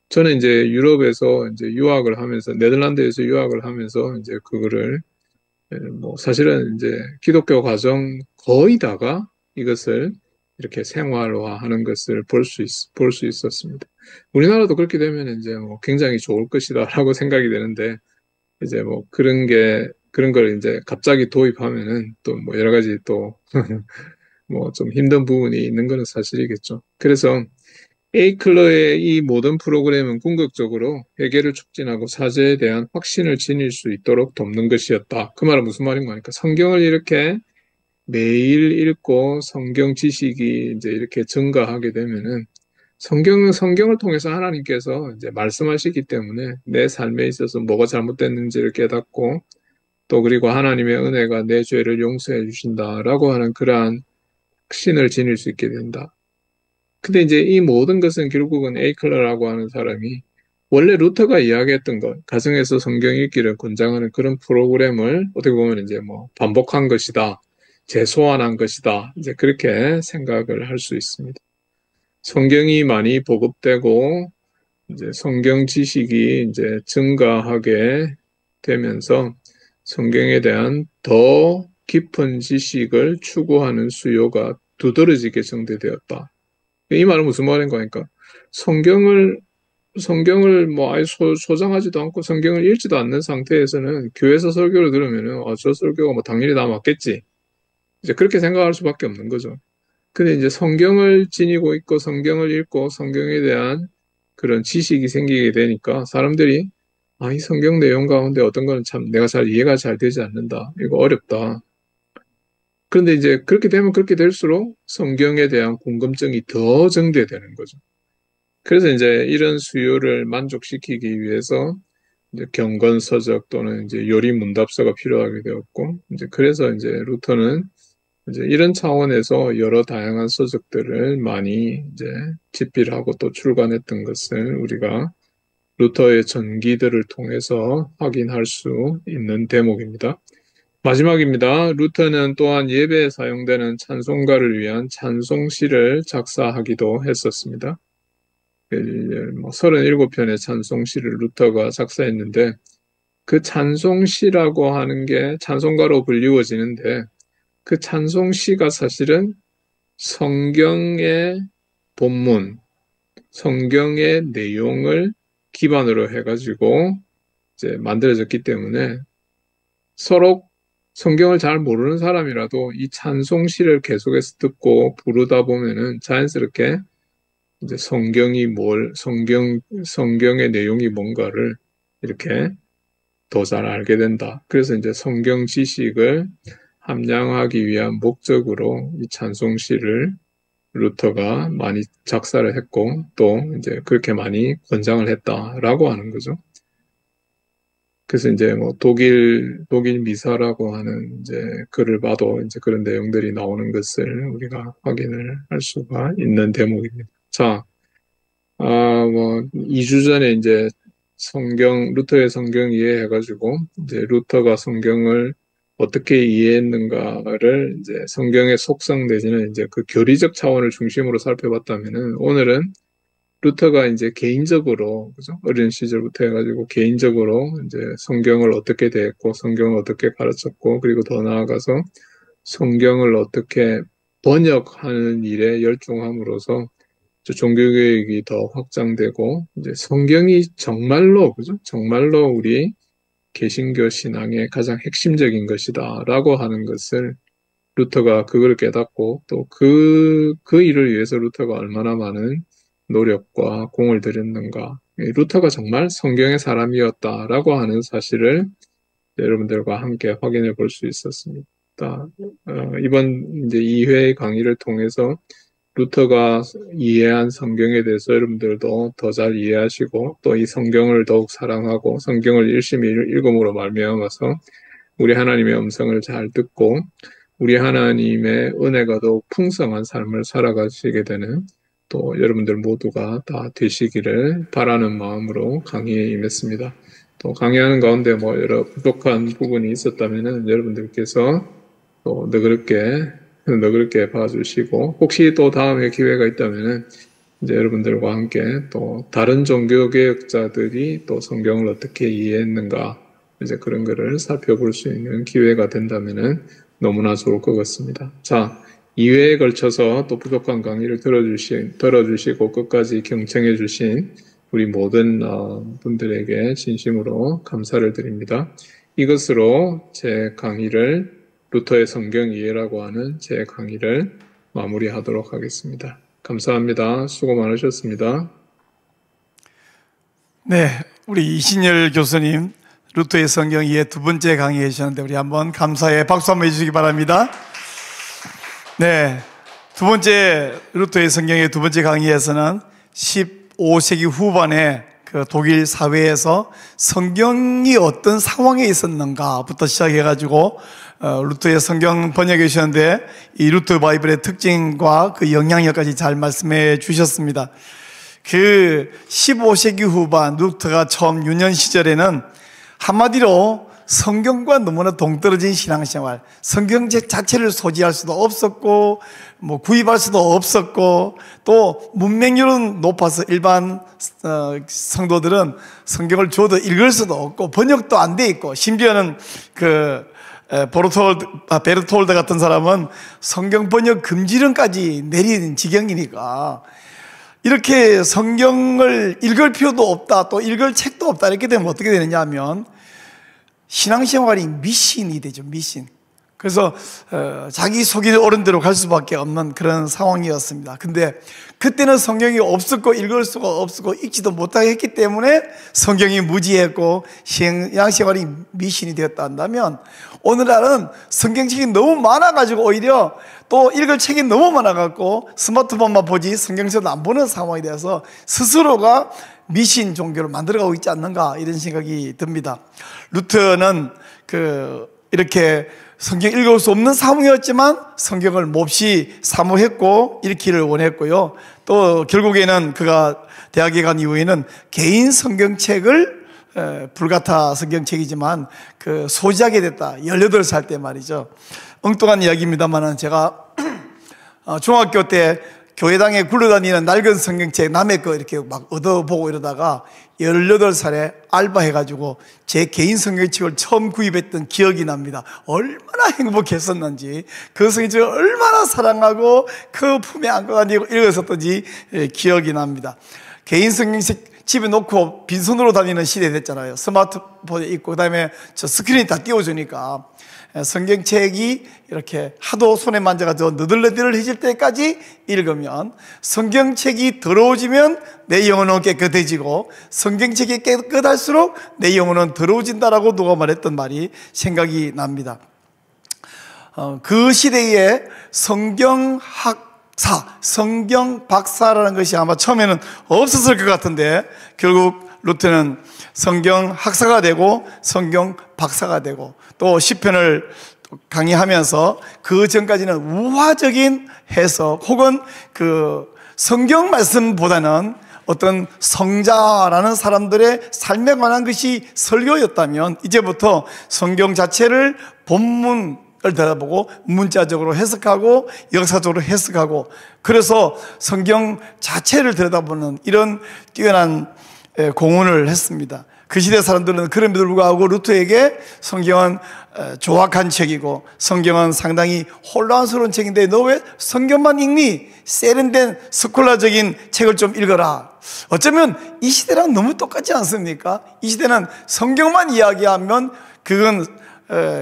저는 이제 유럽에서 이제 유학을 하면서 네덜란드에서 유학을 하면서 이제 그거를 뭐 사실은 이제 기독교 가정 거의 다가 이것을 이렇게 생활화하는 것을 볼 수 있었습니다. 우리나라도 그렇게 되면 이제 뭐 굉장히 좋을 것이다라고 생각이 되는데 이제 뭐 그런 걸 이제 갑자기 도입하면은 또 뭐 여러 가지 또 뭐 좀 힘든 부분이 있는 거는 사실이겠죠. 그래서 에이클러의 이 모든 프로그램은 궁극적으로 회개를 촉진하고 사죄에 대한 확신을 지닐 수 있도록 돕는 것이었다. 그 말은 무슨 말인가 하니까 성경을 이렇게 매일 읽고 성경 지식이 이제 이렇게 증가하게 되면은 성경을 통해서 하나님께서 이제 말씀하시기 때문에 내 삶에 있어서 뭐가 잘못됐는지를 깨닫고 또 그리고 하나님의 은혜가 내 죄를 용서해 주신다라고 하는 그러한 확신을 지닐 수 있게 된다. 근데 이제 이 모든 것은 결국은 에이클러라고 하는 사람이 원래 루터가 이야기했던 것, 가정에서 성경 읽기를 권장하는 그런 프로그램을 어떻게 보면 이제 뭐 반복한 것이다, 재소환한 것이다, 이제 그렇게 생각을 할 수 있습니다. 성경이 많이 보급되고 이제 성경 지식이 이제 증가하게 되면서 성경에 대한 더 깊은 지식을 추구하는 수요가 두드러지게 정대되었다. 이 말은 무슨 말인가 하니까 성경을 뭐 아예 소장하지도 않고 성경을 읽지도 않는 상태에서는 교회에서 설교를 들으면은 저 설교가 뭐 당연히 다 맞겠지. 이제 그렇게 생각할 수밖에 없는 거죠. 근데 이제 성경을 지니고 있고 성경을 읽고 성경에 대한 그런 지식이 생기게 되니까 사람들이 이 성경 내용 가운데 어떤 거는 참 내가 잘 이해가 잘 되지 않는다. 이거 어렵다. 그런데 이제 그렇게 되면 그렇게 될수록 성경에 대한 궁금증이 더 증대되는 거죠. 그래서 이제 이런 수요를 만족시키기 위해서 이제 경건서적 또는 이제 요리문답서가 필요하게 되었고, 이제 그래서 이제 루터는 이제 이런 차원에서 여러 다양한 서적들을 많이 이제 집필하고 또 출간했던 것을 우리가 루터의 전기들을 통해서 확인할 수 있는 대목입니다. 마지막입니다. 루터는 또한 예배에 사용되는 찬송가를 위한 찬송시를 작사하기도 했었습니다. 37편의 찬송시를 루터가 작사했는데 그 찬송시라고 하는 게 찬송가로 불리워지는데 그 찬송시가 사실은 성경의 본문, 성경의 내용을 기반으로 해가지고 이제 만들어졌기 때문에 서로 성경을 잘 모르는 사람이라도 이 찬송시를 계속해서 듣고 부르다 보면은 자연스럽게 이제 성경의 내용이 뭔가를 이렇게 더 잘 알게 된다. 그래서 이제 성경 지식을 함양하기 위한 목적으로 이 찬송시를 루터가 많이 작사를 했고 또 이제 그렇게 많이 권장을 했다라고 하는 거죠. 그래서 이제 뭐 독일 미사라고 하는 이제 글을 봐도 이제 그런 내용들이 나오는 것을 우리가 확인을 할 수가 있는 대목입니다. 자, 뭐 2주 전에 이제 루터의 성경 이해해가지고 이제 루터가 성경을 어떻게 이해했는가를 이제 성경의 속성 내지는 이제 그 교리적 차원을 중심으로 살펴봤다면은 오늘은 루터가 이제 개인적으로, 그죠? 어린 시절부터 해가지고 개인적으로 이제 성경을 어떻게 대했고, 성경을 어떻게 가르쳤고, 그리고 더 나아가서 성경을 어떻게 번역하는 일에 열중함으로써 종교개혁이 더 확장되고, 이제 성경이 정말로, 그죠? 정말로 우리 개신교 신앙의 가장 핵심적인 것이다, 라고 하는 것을 루터가 그걸 깨닫고, 또 그 일을 위해서 루터가 얼마나 많은 노력과 공을 들였는가. 루터가 정말 성경의 사람이었다라고 하는 사실을 여러분들과 함께 확인해 볼 수 있었습니다. 이번 이제 2회 강의를 통해서 루터가 이해한 성경에 대해서 여러분들도 더 잘 이해하시고 또 이 성경을 더욱 사랑하고 성경을 열심히 읽음으로 말미암아서 우리 하나님의 음성을 잘 듣고 우리 하나님의 은혜가 더욱 풍성한 삶을 살아가시게 되는 또 여러분들 모두가 다 되시기를 바라는 마음으로 강의에 임했습니다. 또 강의하는 가운데 여러 부족한 부분이 있었다면 여러분들께서 또 너그럽게 봐주시고 혹시 또 다음에 기회가 있다면 이제 여러분들과 함께 또 다른 종교개혁자들이 또 성경을 어떻게 이해했는가 이제 그런 거를 살펴볼 수 있는 기회가 된다면 너무나 좋을 것 같습니다. 자, 2회에 걸쳐서 또 부족한 강의를 들어주시고 끝까지 경청해 주신 우리 모든 분들에게 진심으로 감사를 드립니다. 이것으로 제 강의를 루터의 성경 이해라고 하는 제 강의를 마무리하도록 하겠습니다. 감사합니다. 수고 많으셨습니다. 네, 우리 이신열 교수님 루터의 성경 이해 두 번째 강의 해주셨는데 우리 한번 감사의 박수 한번 해주시기 바랍니다. 네, 두 번째 루터의 성경의 두 번째 강의에서는 15세기 후반에 그 독일 사회에서 성경이 어떤 상황에 있었는가부터 시작해가지고 루터의 성경 번역해 주셨는데 이 루터 바이블의 특징과 그 영향력까지 잘 말씀해 주셨습니다. 그 15세기 후반 루터가 처음 유년 시절에는 한마디로 성경과 너무나 동떨어진 신앙생활, 성경 자체를 소지할 수도 없었고 구입할 수도 없었고 또 문맹률은 높아서 일반 성도들은 성경을 줘도 읽을 수도 없고 번역도 안 돼 있고 심지어는 베르톨드 같은 사람은 성경 번역 금지령까지 내린 지경이니까 이렇게 성경을 읽을 필요도 없다, 또 읽을 책도 없다 이렇게 되면 어떻게 되느냐 하면 신앙생활이 미신이 되죠. 미신. 그래서 자기 속이 옳은 대로 갈 수밖에 없는 그런 상황이었습니다. 근데 그때는 성경이 없었고 읽을 수가 없었고 읽지도 못하게 했기 때문에 성경이 무지했고 신앙생활이 미신이 되었다 한다면 오늘날은 성경책이 너무 많아가지고 오히려 또 읽을 책이 너무 많아갖고 스마트폰만 보지 성경책도 안 보는 상황이 되어서 스스로가 미신 종교를 만들어가고 있지 않는가 이런 생각이 듭니다. 루터는 이렇게 성경 읽을 수 없는 상황이었지만 성경을 몹시 사모했고 읽기를 원했고요. 또 결국에는 그가 대학에 간 이후에는 개인 성경책을 불가타 성경책이지만 소지하게 됐다. 18살 때 말이죠. 엉뚱한 이야기입니다만 제가 중학교 때 교회당에 굴러다니는 낡은 성경책 남의 거 이렇게 막 얻어보고 이러다가 18살에 알바해가지고 제 개인 성경책을 처음 구입했던 기억이 납니다. 얼마나 행복했었는지 그 성경책을 얼마나 사랑하고 그 품에 안고 다니고 읽었었던지 기억이 납니다. 개인 성경책 집에 놓고 빈손으로 다니는 시대 됐잖아요. 스마트폰에 있고 그다음에 저 스크린이 다 띄워주니까 성경책이 이렇게 하도 손에 만져가지고 너덜너덜해질 때까지 읽으면 성경책이 더러워지면 내 영혼은 깨끗해지고 성경책이 깨끗할수록 내 영혼은 더러워진다라고 누가 말했던 말이 생각이 납니다. 그 시대에 성경 박사라는 것이 아마 처음에는 없었을 것 같은데 결국 루터는 성경 학사가 되고 성경 박사가 되고 또 시편을 강의하면서 그 전까지는 우화적인 해석 혹은 성경 말씀보다는 어떤 성자라는 사람들의 삶에 관한 것이 설교였다면 이제부터 성경 자체를 본문을 들여다보고 문자적으로 해석하고 역사적으로 해석하고 그래서 성경 자체를 들여다보는 이런 뛰어난 공헌을 했습니다. 그 시대 사람들은 그럼에도 불구하고 루터에게 성경은 조악한 책이고 성경은 상당히 혼란스러운 책인데 너 왜 성경만 읽니? 세련된 스콜라적인 책을 좀 읽어라. 어쩌면 이 시대랑 너무 똑같지 않습니까? 이 시대는 성경만 이야기하면 그건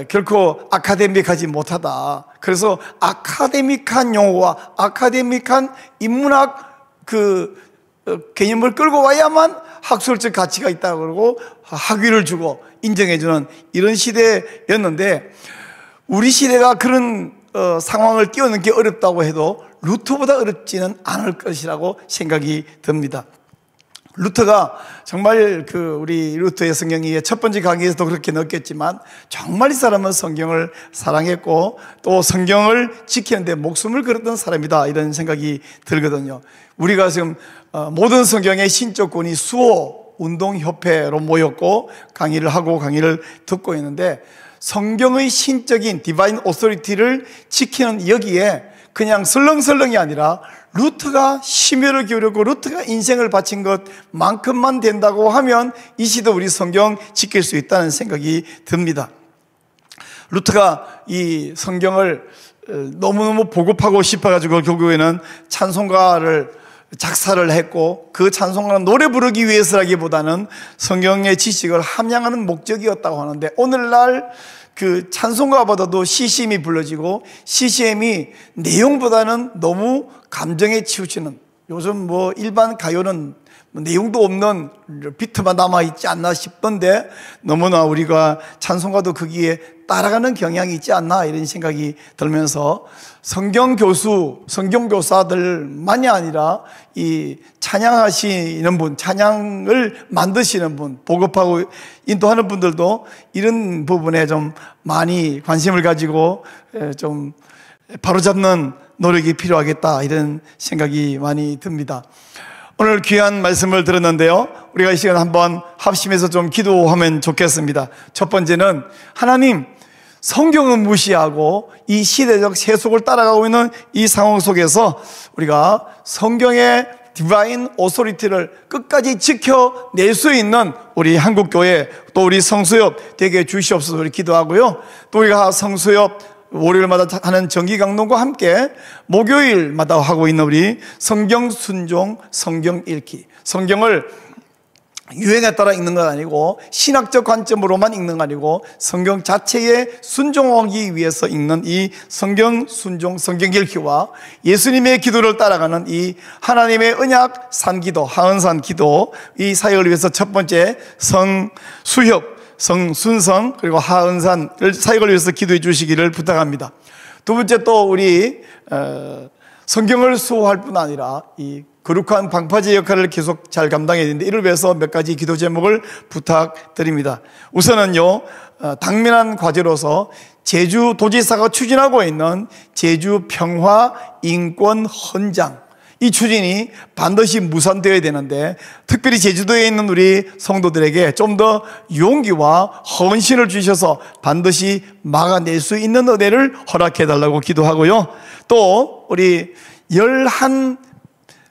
결코 아카데믹하지 못하다. 그래서 아카데믹한 용어와 아카데믹한 인문학 개념을 끌고 와야만 학술적 가치가 있다고 그러고 학위를 주고 인정해주는 이런 시대였는데 우리 시대가 그런 상황을 뛰어넘기 어렵다고 해도 루터보다 어렵지는 않을 것이라고 생각이 듭니다. 루터가 정말 우리 루터의 성경의 첫 번째 강의에서도 그렇게 넣었겠지만 정말 이 사람은 성경을 사랑했고 또 성경을 지키는데 목숨을 걸었던 사람이다, 이런 생각이 들거든요. 우리가 지금 모든 성경의 신적권이 수호 운동협회로 모였고 강의를 하고 강의를 듣고 있는데, 성경의 신적인 디바인 오소리티를 지키는 여기에 그냥 설렁설렁이 아니라 루터가 심혈을 기울였고 루터가 인생을 바친 것만큼만 된다고 하면 이 시대 우리 성경 지킬 수 있다는 생각이 듭니다. 루터가 이 성경을 너무너무 보급하고 싶어가지고 결국에는 찬송가를 작사를 했고, 그 찬송가는 노래 부르기 위해서라기보다는 성경의 지식을 함양하는 목적이었다고 하는데, 오늘날 그 찬송가보다도 CCM이 불러지고 CCM이 내용보다는 너무 감정에 치우치는, 요즘 일반 가요는 내용도 없는 비트만 남아있지 않나 싶던데 너무나 우리가 찬송가도 거기에 따라가는 경향이 있지 않나, 이런 생각이 들면서 성경교수, 성경교사들만이 아니라 이 찬양하시는 분, 찬양을 만드시는 분, 보급하고 인도하는 분들도 이런 부분에 좀 많이 관심을 가지고 좀 바로잡는 노력이 필요하겠다, 이런 생각이 많이 듭니다. 오늘 귀한 말씀을 들었는데요, 우리가 이 시간 한번 합심해서 좀 기도하면 좋겠습니다. 첫 번째는 하나님, 성경은 무시하고 이 시대적 세속을 따라가고 있는 이 상황 속에서 우리가 성경의 디바인 오소리티를 끝까지 지켜낼 수 있는 우리 한국교회 또 우리 성수협 되게 주시옵소서 우리 기도하고요. 또 우리가 성수협 월요일마다 하는 정기강론과 함께 목요일마다 하고 있는 우리 성경 순종, 성경 읽기, 성경을 유행에 따라 읽는 건 아니고 신학적 관점으로만 읽는 건 아니고 성경 자체에 순종하기 위해서 읽는 이 성경 순종, 성경 읽기와 예수님의 기도를 따라가는 이 하나님의 언약 산기도, 하은산 기도, 이 사역을 위해서 첫 번째 성수협, 성순성 그리고 하은산 사역을 위해서 기도해 주시기를 부탁합니다. 두 번째, 또 우리 성경을 수호할 뿐 아니라 이 거룩한 방파제 역할을 계속 잘 감당해야 되는데, 이를 위해서 몇 가지 기도 제목을 부탁드립니다. 우선은요, 당면한 과제로서 제주도지사가 추진하고 있는 제주 평화 인권 헌장, 이 추진이 반드시 무산되어야 되는데, 특별히 제주도에 있는 우리 성도들에게 좀 더 용기와 헌신을 주셔서 반드시 막아낼 수 있는 은혜를 허락해달라고 기도하고요. 또 우리 11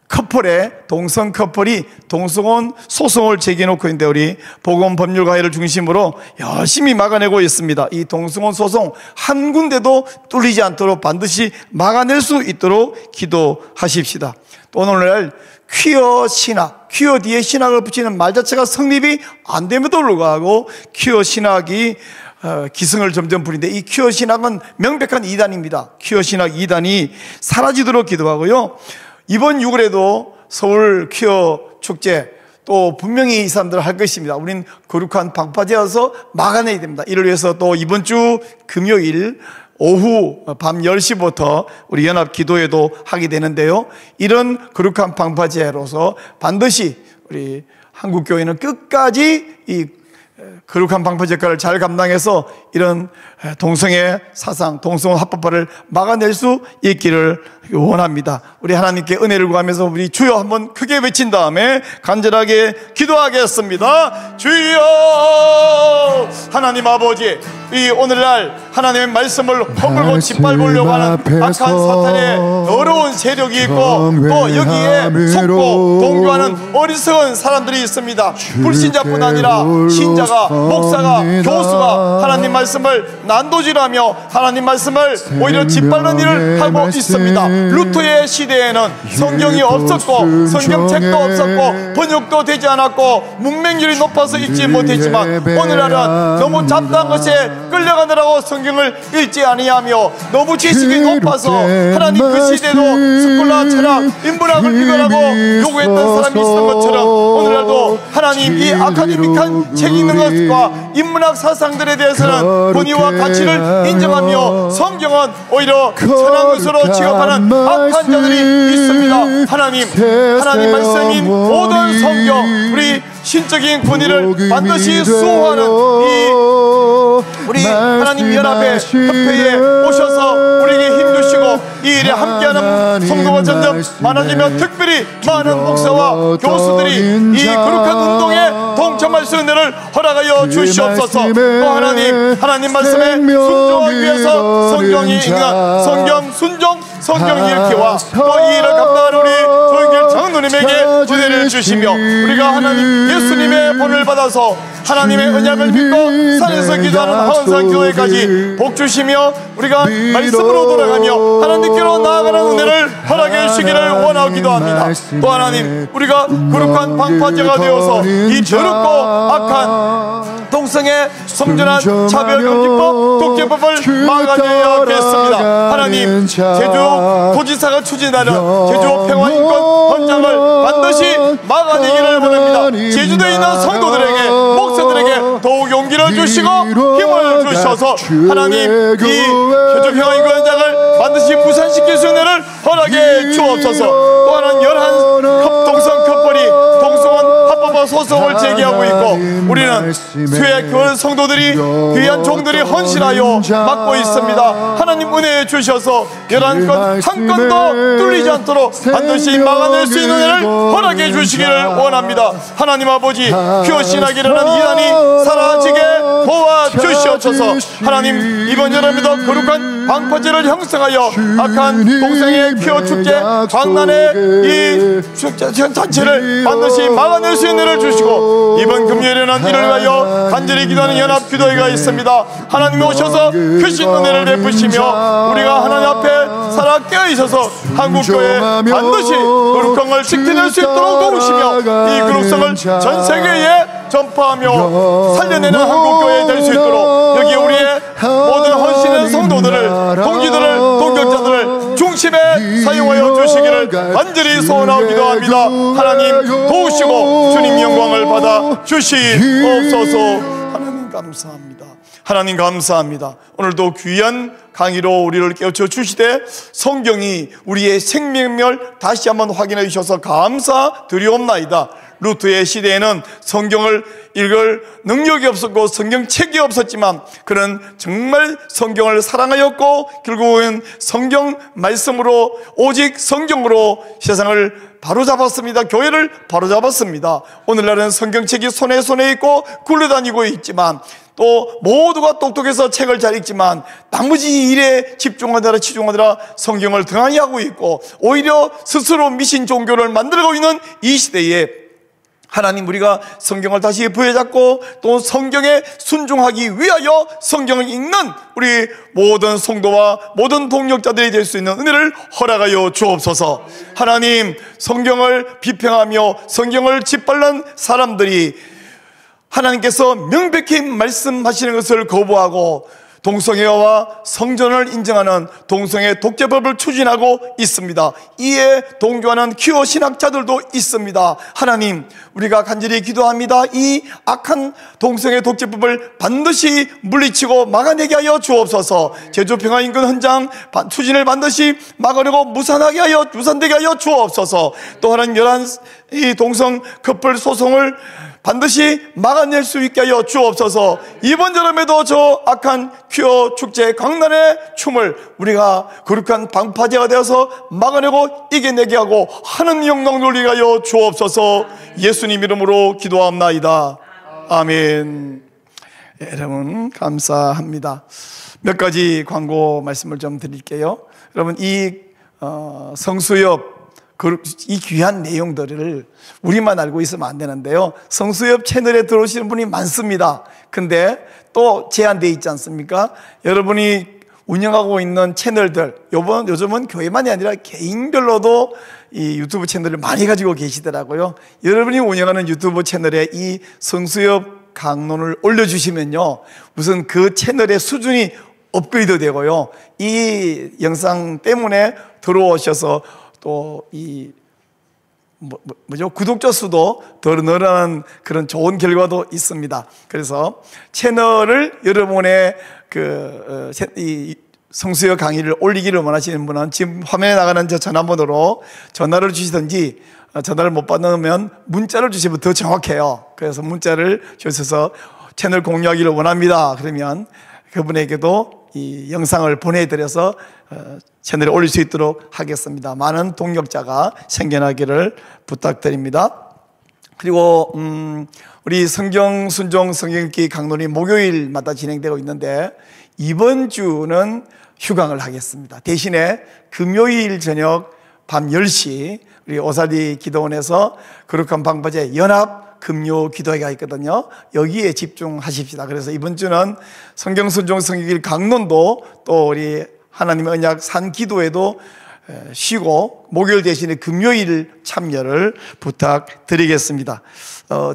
커플의 동성 커플이 동성혼 소송을 제기해놓고 있는데, 우리 보건법률가회를 중심으로 열심히 막아내고 있습니다. 이 동성혼 소송 한 군데도 뚫리지 않도록 반드시 막아낼 수 있도록 기도하십시다. 또 오늘날 퀴어 신학, 퀴어 뒤에 신학을 붙이는 말 자체가 성립이 안 됨에도 불구하고 퀴어 신학이 기승을 점점 부리는데, 이 퀴어 신학은 명백한 이단입니다. 퀴어 신학 이단이 사라지도록 기도하고요. 이번 6월에도 서울 퀴어 축제 또 분명히 이 사람들 할 것입니다. 우린 거룩한 방파제여서 막아내야 됩니다. 이를 위해서 또 이번 주 금요일 오후 밤 10시부터 우리 연합 기도회도 하게 되는데요, 이런 거룩한 방파제로서 반드시 우리 한국교회는 끝까지 이 거룩한 방파제 역할을 잘 감당해서 이런 동성애 사상, 동성혼 합법화를 막아낼 수 있기를 원합니다. 우리 하나님께 은혜를 구하면서 우리 주여 한번 크게 외친 다음에 간절하게 기도하겠습니다. 주여, 하나님 아버지, 이 오늘날 하나님의 말씀을 허물고 짓밟으려고 하는 악한 사탄의 어려운 세력이 있고, 또 여기에 속고 동조하는 어리석은 사람들이 있습니다. 불신자뿐 아니라 신자가, 목사가, 교수가 하나님 말씀을 난도질하며 하나님 말씀을 오히려 짓밟는 일을 하고 있습니다. 루터의 시대에는 성경이 없었고 성경책도 없었고 번역도 되지 않았고 문맹률이 높아서 읽지 못했지만, 오늘날은 너무 잡다한 것에 끌려가느라고 성경을 읽지 아니하며 너무 지식이 높아서 하나님 그 시대도 스콜라 철학, 인문학을 비교하고 요구했던 사람이 있었던 것처럼, 오늘날도 하나님 이 아카데믹한 책 읽는 것과 인문학 사상들에 대해서는 권위와 가치를 인정하며 성경은 오히려 선한 것으로 취급하는 악한 자들이 있습니다. 하나님 말씀인 모든 성경, 우리 신적인 권위를 반드시 수호하는 우리 하나님 연합의 협회에 오셔서 우리에게 힘주시고 이 일에 함께하는 성도가 점점 많아지며 특별히 많은 목사와 교수들이 이 거룩한 운동에 동참할 수 있는 은혜를 허락하여 주시옵소서. 또 하나님 말씀에 순종하기 위해서 성경이 인간 성경 순종 성경 읽기와 또 이 일을 감당하는 우리 조영길 장로님에게 은혜를 주시며 우리가 하나님 예수님의 본을 받아서 하나님의 언약을 믿고 산에서 기도하는 하원산교회까지 복 주시며 우리가 말씀으로 돌아가며 하나님께로 나아가는 은혜를 허락해 주시기를 원하기도 합니다. 또 하나님 우리가 거룩한 방파제가 되어서 이 더럽고 악한 동성애 성전한 차별금지법 독재법을 막아내야겠습니다. 하나님 제주도지사가 추진하는 제주 평화인권 헌장을 반드시 막아내기를 원합니다. 제주도에 있는 성도들에게 목사들에게 더욱 용기를 주시고 힘을 주셔서 하나님 이 제주 평화인권 헌장을 반드시 부산시킬 수 있는 은혜를 허락해 주옵소서. 또 하나는 11 동성 커플이 동성원 합법화 소송을 제기하고 있고 우리는 수의 교회 성도들이 귀한 종들이 헌신하여 맡고 있습니다. 하나님 은혜 주셔서 11건 한 건도 뚫리지 않도록 반드시 막아낼 수 있는 은혜를 허락해 주시기를 원합니다. 하나님 아버지 교신하기라는 이단이 사라지게 도와주시옵소서. 하나님 이번 여름에도 거룩한 방파제를 형성하여 악한 동성애 퀴어 축제 광란의 이 축제 자체를 반드시 막아낼 수 있는 은혜를 주시고 이번 금요일에는 이를 위하여 간절히 기도하는 연합 기도회가 있습니다. 하나님 오셔서 크신 은혜를 베푸시며 우리가 하나님 앞에 살아 깨어있어서 한국교회 반드시 거룩성을 지켜낼 수 있도록 도우시며 이 거룩성을 전 세계에 전파하며 살려내는 한국교회 될 수 있도록 여기 우리의 모든 헌신의 성도들을 동기들을 동역자들을 중심에 사용하여 주시기를 간절히 소원하기도 합니다. 하나님 도우시고 주님 영광을 받아 주시옵소서. 하나님 감사합니다. 하나님 감사합니다. 오늘도 귀한 강의로 우리를 깨우쳐 주시되 성경이 우리의 생명을 다시 한번 확인해 주셔서 감사드리옵나이다. 루트의 시대에는 성경을 읽을 능력이 없었고 성경책이 없었지만 그는 정말 성경을 사랑하였고 결국은 성경 말씀으로 오직 성경으로 세상을 바로잡았습니다. 교회를 바로잡았습니다. 오늘날은 성경책이 손에 있고 굴러다니고 있지만 또 모두가 똑똑해서 책을 잘 읽지만 나머지 일에 집중하느라 치중하느라 성경을 등한히 하고 있고 오히려 스스로 미신 종교를 만들고 있는 이 시대에 하나님 우리가 성경을 다시 부여잡고 또 성경에 순종하기 위하여 성경을 읽는 우리 모든 성도와 모든 동역자들이 될 수 있는 은혜를 허락하여 주옵소서. 하나님 성경을 비평하며 성경을 짓밟는 사람들이 하나님께서 명백히 말씀하시는 것을 거부하고 동성애와 성전을 인정하는 동성애 독재법을 추진하고 있습니다. 이에 동조하는 퀴어 신학자들도 있습니다. 하나님 우리가 간절히 기도합니다. 이 악한 동성애 독재법을 반드시 물리치고 막아내게 하여 주옵소서. 제주 평화인권 헌장 추진을 반드시 막으려고 무산되게 하여 주옵소서. 또 하나님 11 동성 커플 소송을 반드시 막아낼 수 있게 하여 주옵소서. 이번 여름에도 저 악한 퀴어 축제 강단의 춤을 우리가 거룩한 방파제가 되어서 막아내고 이겨내게 하고 하는 영광 돌리게 하여 주옵소서. 예수님 이름으로 기도합나이다. 아멘. 여러분 감사합니다. 몇 가지 광고 말씀을 좀 드릴게요. 여러분 이 성수협 이 귀한 내용들을 우리만 알고 있으면 안 되는데요. 성수협 채널에 들어오시는 분이 많습니다. 근데 또 제한되어 있지 않습니까? 여러분이 운영하고 있는 채널들 요즘은 교회만이 아니라 개인별로도 이 유튜브 채널을 많이 가지고 계시더라고요. 여러분이 운영하는 유튜브 채널에 이 성수협 강론을 올려주시면요 우선 그 채널의 수준이 업그레이드 되고요 이 영상 때문에 들어오셔서 또 이 구독자 수도 더 늘어나는 그런 좋은 결과도 있습니다. 그래서 채널을 여러분의 이 성수여 강의를 올리기를 원하시는 분은 지금 화면에 나가는 저 전화번호로 전화를 주시든지, 전화를 못 받으면 문자를 주시면 더 정확해요. 그래서 문자를 주셔서 채널 공유하기를 원합니다. 그러면 그분에게도 이 영상을 보내드려서 채널에 올릴 수 있도록 하겠습니다. 많은 동역자가 생겨나기를 부탁드립니다. 그리고 우리 성경 순종 성경 읽기 강론이 목요일마다 진행되고 있는데, 이번 주는 휴강을 하겠습니다. 대신에 금요일 저녁 밤 10시 우리 오사리 기도원에서 거룩한 방파제 연합 금요 기도회가 있거든요. 여기에 집중하십시다. 그래서 이번 주는 성경 순종 성경 읽기 강론도 또 우리 하나님의 언약 산 기도회도 쉬고 목요일 대신에 금요일 참여를 부탁드리겠습니다.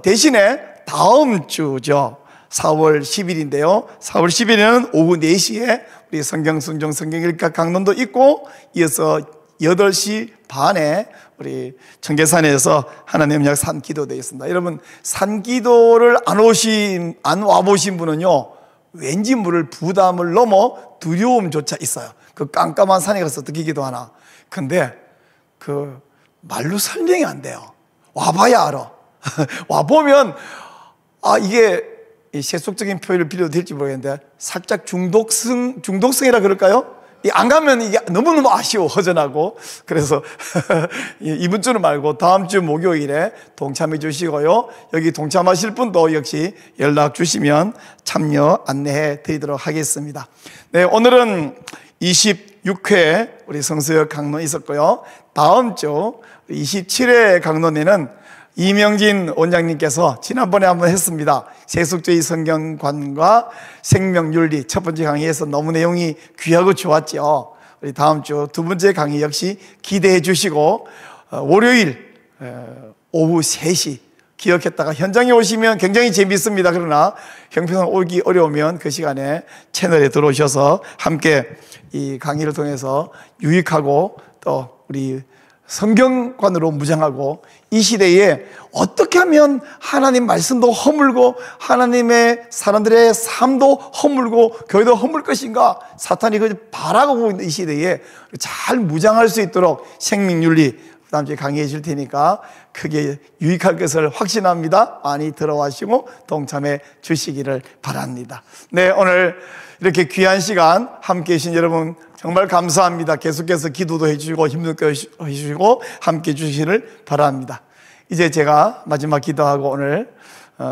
대신에 다음 주죠. 4월 10일인데요. 4월 10일에는 오후 4시에 우리 성경 순종 성경 읽기 강론도 있고, 이어서 8시 반에 우리 청계산에서 하나님 언약 산 기도되어 있습니다. 여러분, 산 기도를 안 와보신 분은요, 왠지 모를 부담을 넘어 두려움조차 있어요. 그 깜깜한 산에 가서 어떻게 기도하나. 근데 그 말로 설명이 안 돼요. 와봐야 알아. 와보면 이게 세속적인 표현을 빌려도 될지 모르겠는데 살짝 중독성이라 그럴까요? 안 가면 이게 너무너무 아쉬워, 허전하고. 그래서 이번 주는 말고 다음 주 목요일에 동참해 주시고요. 여기 동참하실 분도 역시 연락 주시면 참여 안내해 드리도록 하겠습니다. 네, 오늘은 26회 우리 성수역 강론 있었고요. 다음 주 27회 강론에는 이명진 원장님께서 지난번에 한번 했습니다. 세속주의 성경관과 생명윤리 첫 번째 강의에서 너무 내용이 귀하고 좋았죠. 우리 다음 주 두 번째 강의 역시 기대해 주시고, 월요일 오후 3시 기억했다가 현장에 오시면 굉장히 재미있습니다. 그러나 형평성 오기 어려우면 그 시간에 채널에 들어오셔서 함께 이 강의를 통해서 유익하고 또 우리 성경관으로 무장하고, 이 시대에 어떻게 하면 하나님 말씀도 허물고 하나님의 사람들의 삶도 허물고 교회도 허물 것인가, 사탄이 그 바라고 있는 이 시대에 잘 무장할 수 있도록 생명윤리 다음 주에 강의해 줄 테니까 크게 유익할 것을 확신합니다. 많이 들어와시고 동참해 주시기를 바랍니다. 네, 오늘 이렇게 귀한 시간 함께 해주신 여러분 정말 감사합니다. 계속해서 기도도 해주시고 힘들게 해주시고 함께 해주시기를 바랍니다. 이제 제가 마지막 기도하고 오늘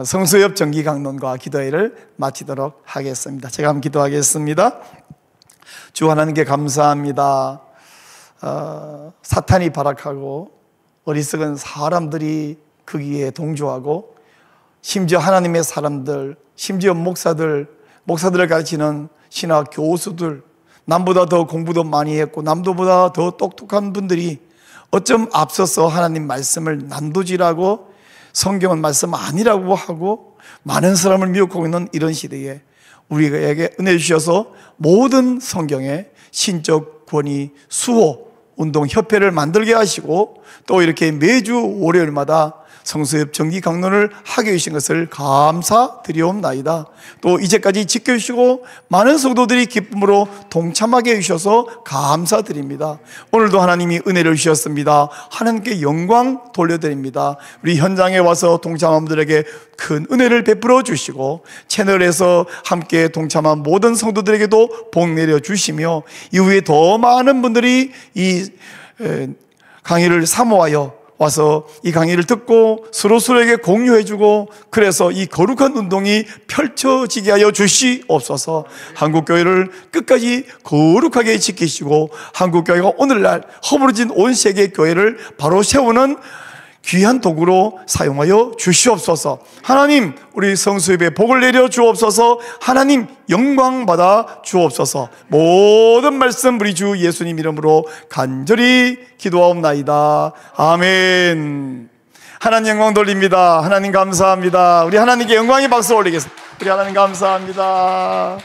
성수협 정기 강론과 기도회를 마치도록 하겠습니다. 제가 한번 기도하겠습니다. 주 하나님께 감사합니다. 사탄이 발악하고 어리석은 사람들이 거기에 동조하고, 심지어 하나님의 사람들, 심지어 목사들을 가르치는 신학 교수들, 남보다 더 공부도 많이 했고 남보다 더 똑똑한 분들이 어쩜 앞서서 하나님 말씀을 난도질하고 성경은 말씀 아니라고 하고 많은 사람을 미혹하고 있는 이런 시대에 우리에게 은혜 주셔서 모든 성경에 신적 권위 수호 운동협회를 만들게 하시고, 또 이렇게 매주 월요일마다 성수협 정기 강론을 하게 해주신 것을 감사드리옵나이다. 또 이제까지 지켜주시고 많은 성도들이 기쁨으로 동참하게 해주셔서 감사드립니다. 오늘도 하나님이 은혜를 주셨습니다. 하나님께 영광 돌려드립니다. 우리 현장에 와서 동참한 분들에게 큰 은혜를 베풀어 주시고, 채널에서 함께 동참한 모든 성도들에게도 복 내려 주시며, 이후에 더 많은 분들이 이 강의를 사모하여 와서 이 강의를 듣고 서로에게 공유해주고, 그래서 이 거룩한 운동이 펼쳐지게 하여 주시옵소서. 한국교회를 끝까지 거룩하게 지키시고 한국교회가 오늘날 허물어진 온 세계 교회를 바로 세우는 귀한 도구로 사용하여 주시옵소서. 하나님, 우리 성수협에 복을 내려 주옵소서. 하나님, 영광 받아 주옵소서. 모든 말씀 우리 주 예수님 이름으로 간절히 기도하옵나이다. 아멘. 하나님 영광 돌립니다. 하나님 감사합니다. 우리 하나님께 영광의 박수 올리겠습니다. 우리 하나님 감사합니다.